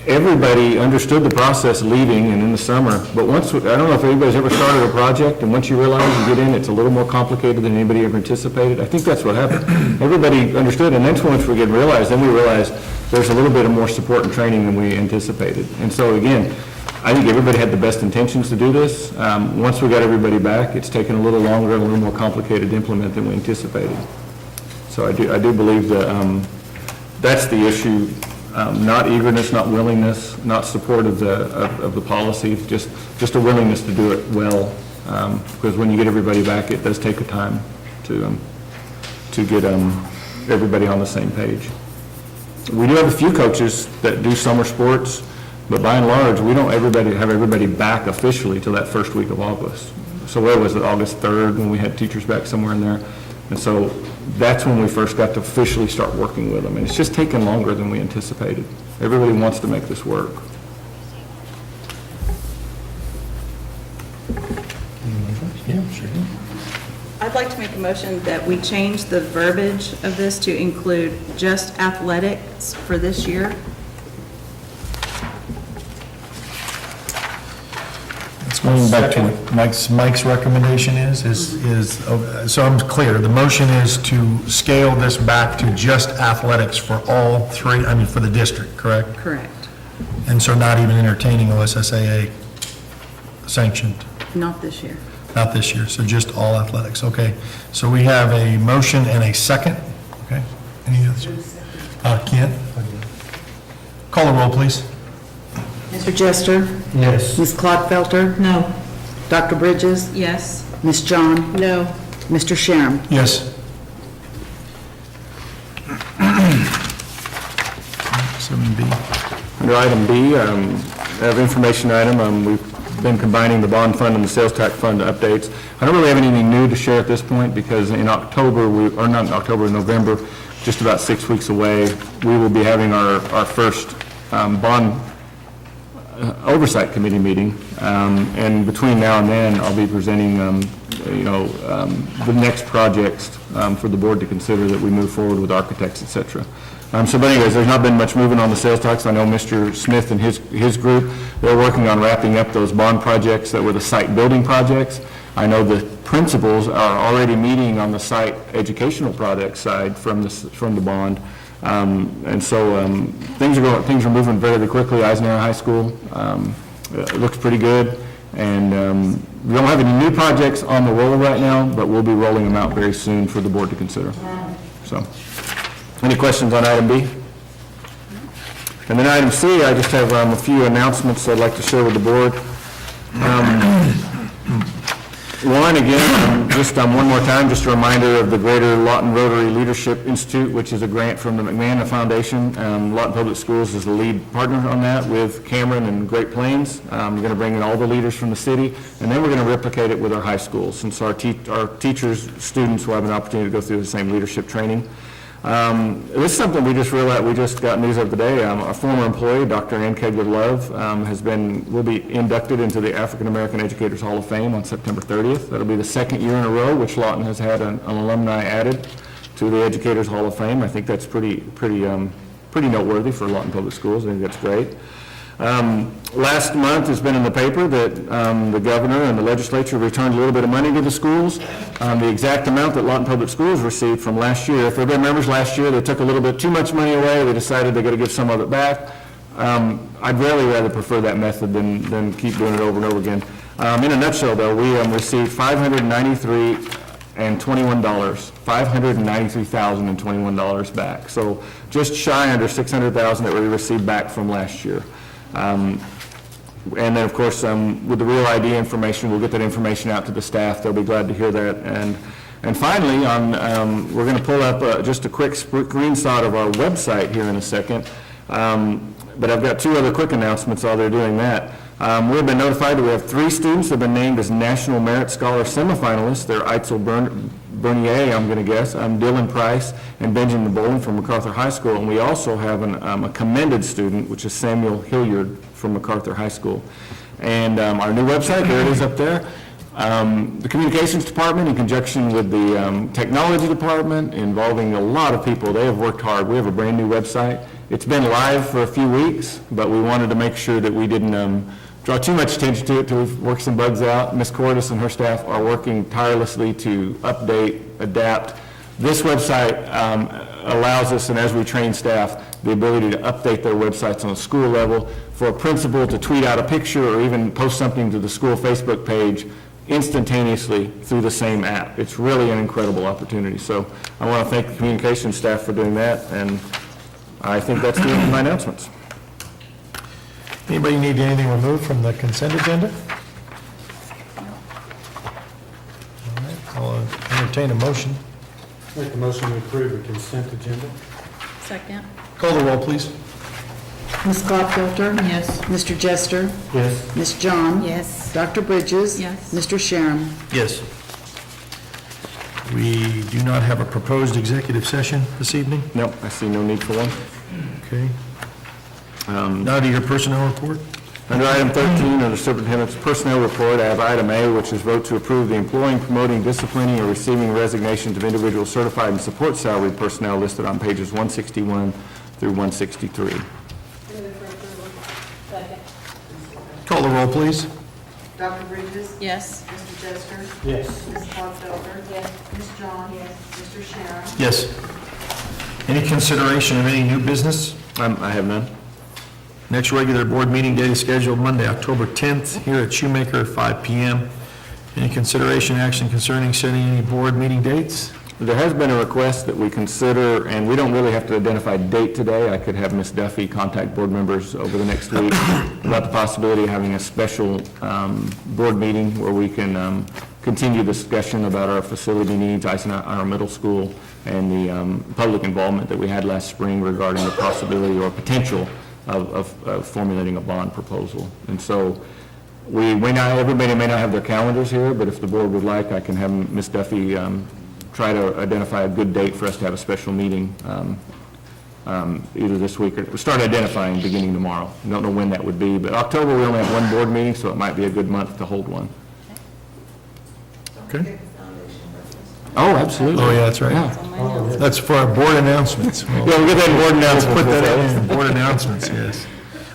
Speaker 2: everybody understood the process leaving and in the summer, but once, I don't know if anybody's ever started a project, and once you realize you get in, it's a little more complicated than anybody ever anticipated. I think that's what happened. Everybody understood, and then once we realized there's a little bit of more support and training than we anticipated. And so again, I think everybody had the best intentions to do this. Once we got everybody back, it's taken a little longer and a little more complicated to implement than we anticipated. So I do believe that that's the issue. Not eagerness, not willingness, not support of the policy, just a willingness to do it well. Because when you get everybody back, it does take a time to get everybody on the same page. We do have a few coaches that do summer sports, but by and large, we don't have everybody back officially till that first week of August. So where was it, August 3rd, when we had teachers back somewhere in there? And so that's when we first got to officially start working with them. And it's just taken longer than we anticipated. Everybody wants to make this work.
Speaker 1: Yeah, sure.
Speaker 13: I'd like to make a motion that we change the verbiage of this to include just athletics for this year.
Speaker 1: It's going back to what Mike's recommendation is, so I'm clear, the motion is to scale this back to just athletics for all three, for the district, correct?
Speaker 13: Correct.
Speaker 1: And so not even entertaining OSSAA sanctioned?
Speaker 13: Not this year.
Speaker 1: Not this year, so just all athletics, okay. So we have a motion and a second, okay? Any others? Kent? Call the roll, please.
Speaker 16: Mr. Jester?
Speaker 10: Yes.
Speaker 16: Ms. Clodfelter?
Speaker 3: No.
Speaker 16: Dr. Bridges?
Speaker 13: Yes.
Speaker 16: Ms. John?
Speaker 3: No.
Speaker 16: Mr. Sharon?
Speaker 1: Yes. 7B.
Speaker 2: Under item B, I have information item. We've been combining the bond fund and the sales tax fund updates. I don't really have anything new to share at this point because in October, not in October, in November, just about 6 weeks away, we will be having our first bond oversight committee meeting. And between now and then, I'll be presenting, the next projects for the board to consider that we move forward with architects, et cetera. But anyways, there's not been much movement on the sales tax. I know Mr. Smith and his group, they're working on wrapping up those bond projects that were the site building projects. I know the principals are already meeting on the site educational project side from the bond. And so things are moving very quickly. Eisenhower High School it looks pretty good. And we don't have any new projects on the roll right now, but we'll be rolling them out very soon for the board to consider. So. Any questions on item B? And then item C, I just have a few announcements I'd like to share with the board. One, again, just one more time, just a reminder of the Greater Lawton Rotary Leadership Institute, which is a grant from the McMahon Foundation. Lawton Public Schools is the lead partner on that with Cameron and Great Plains. We're going to bring in all the leaders from the city, and then we're going to replicate it with our high schools, since our teachers, students will have an opportunity to go through the same leadership training. This is something we just realized, we just got news of today. A former employee, Dr. Ann Kegler-Love, will be inducted into the African American Educators Hall of Fame on September 30th. That'll be the second year in a row which Lawton has had an alumni added to the Educators Hall of Fame. I think that's pretty noteworthy for Lawton Public Schools. I think that's great. Last month, it's been in the paper that the governor and the legislature returned a little bit of money to the schools. The exact amount that Lawton Public Schools received from last year. If everybody remembers last year, they took a little bit too much money away. They decided they're going to give some of it back. I'd really rather prefer that method than keep doing it over and over again. In a nutshell, though, we received $593,021 back. So just shy under $600,000 that we received back from last year. And then, of course, with the Real ID information, we'll get that information out to the staff. They'll be glad to hear that. And finally, we're going to pull up just a quick screenshot of our website here in a second. But I've got two other quick announcements while they're doing that. We've been notified that we have 3 students who have been named as National Merit Scholar semifinalists. They're Eitzel Bernier, I'm going to guess, Dylan Price, and Benjamin Bolin from MacArthur High School. And we also have a commended student, which is Samuel Hilliard from MacArthur High School. And our new website, there it is up there. The communications department, in conjunction with the technology department, involving a lot of people, they have worked hard. We have a brand new website. It's been live for a few weeks, but we wanted to make sure that we didn't draw too much attention to it till we've worked some bugs out. Ms. Cordis and her staff are working tirelessly to update, adapt. This website allows us, and as we train staff, the ability to update their websites on a school level. For a principal to tweet out a picture or even post something to the school Facebook page instantaneously through the same app. It's really an incredible opportunity. So I want to thank the communications staff for doing that, and I think that's the end of my announcements.
Speaker 1: Anybody need anything removed from the consent agenda? All right, I'll entertain a motion.
Speaker 10: Make a motion to approve the consent agenda.
Speaker 13: Second.
Speaker 1: Call the roll, please.
Speaker 16: Ms. Gladfelter?
Speaker 13: Yes.
Speaker 16: Mr. Jester?
Speaker 10: Yes.
Speaker 16: Ms. John?
Speaker 13: Yes.
Speaker 16: Dr. Bridges?
Speaker 13: Yes.
Speaker 16: Mr. Sharon?
Speaker 1: Yes. We do not have a proposed executive session this evening.
Speaker 2: Nope, I see no need for one.
Speaker 1: Okay. Now to your personnel report.
Speaker 2: Under item 13, under Superintendent's Personnel Report, I have item A, which is vote to approve the employing, promoting, disciplining, or receiving resignations of individuals certified and support salaried personnel listed on pages 161 through 163.
Speaker 1: Call the roll, please.
Speaker 16: Dr. Bridges?
Speaker 13: Yes.
Speaker 16: Mr. Jester?
Speaker 10: Yes.
Speaker 16: Ms. Gladfelter? Yes. Ms. John? Yes. Mr. Sharon?
Speaker 1: Yes. Any consideration of any new business?
Speaker 2: I have none.
Speaker 1: Next regular board meeting date is scheduled Monday, October 10th, here at Shoemaker at 5 p.m. Any consideration, action concerning setting any board meeting dates?
Speaker 2: There has been a request that we consider, and we don't really have to identify a date today. I could have Ms. Duffy contact board members over the next week about the possibility of having a special board meeting where we can continue discussion about our facility needs, our middle school, and the public involvement that we had last spring regarding the possibility or potential of formulating a bond proposal. And so everybody may not have their calendars here, but if the board would like, I can have Ms. Duffy try to identify a good date for us to have a special meeting either this week or start identifying beginning tomorrow. I don't know when that would be, but October we only have one board meeting, so it might be a good month to hold one.
Speaker 1: Okay.
Speaker 2: Oh, absolutely.
Speaker 1: Oh, yeah, that's right.
Speaker 2: Yeah.
Speaker 1: That's for our board announcements.
Speaker 2: Yeah, we'll get that board announcement.
Speaker 1: Put that in, board announcements, yes.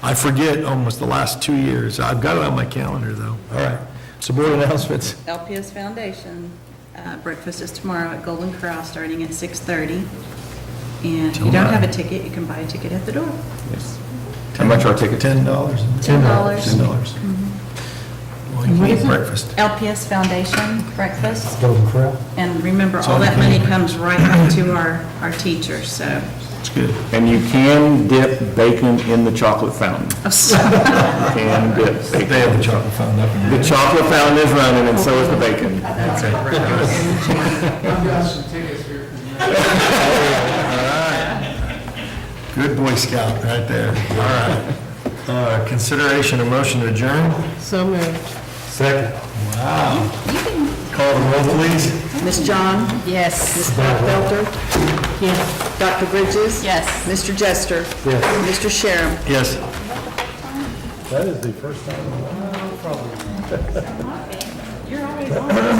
Speaker 1: I forget almost the last 2 years. I've got it on my calendar, though. All right. So board announcements.
Speaker 13: LPS Foundation, breakfast is tomorrow at Golden Corral, starting at 6:30. And if you don't have a ticket, you can buy a ticket at the door.
Speaker 2: Yes. How much are our tickets?
Speaker 1: $10.
Speaker 13: $10.
Speaker 1: Well, you can eat breakfast.
Speaker 13: LPS Foundation breakfast.
Speaker 10: Golden Corral.
Speaker 13: And remember,
Speaker 1: It's
Speaker 13: all
Speaker 1: all
Speaker 13: that
Speaker 1: you
Speaker 13: money
Speaker 1: can.
Speaker 13: comes right back to our teachers, so.
Speaker 1: It's good.
Speaker 2: And you can dip bacon in the chocolate fountain. Can dip bacon.
Speaker 1: They have the chocolate fountain up in
Speaker 2: The chocolate fountain is running, and so is the bacon.
Speaker 1: I've got some tickets here. Good Boy Scout right there. All right. Consideration of motion to adjourn?
Speaker 14: So moved.
Speaker 1: Second. Wow. Call the roll, please.
Speaker 16: Ms. John?
Speaker 14: Yes.
Speaker 16: Ms. Felter?
Speaker 14: Yes.
Speaker 16: Dr. Bridges?
Speaker 13: Yes.
Speaker 16: Mr. Jester?
Speaker 10: Yes.
Speaker 16: Mr. Sherem?
Speaker 1: Yes.
Speaker 10: That is the first time in a while, probably.
Speaker 13: You're always on.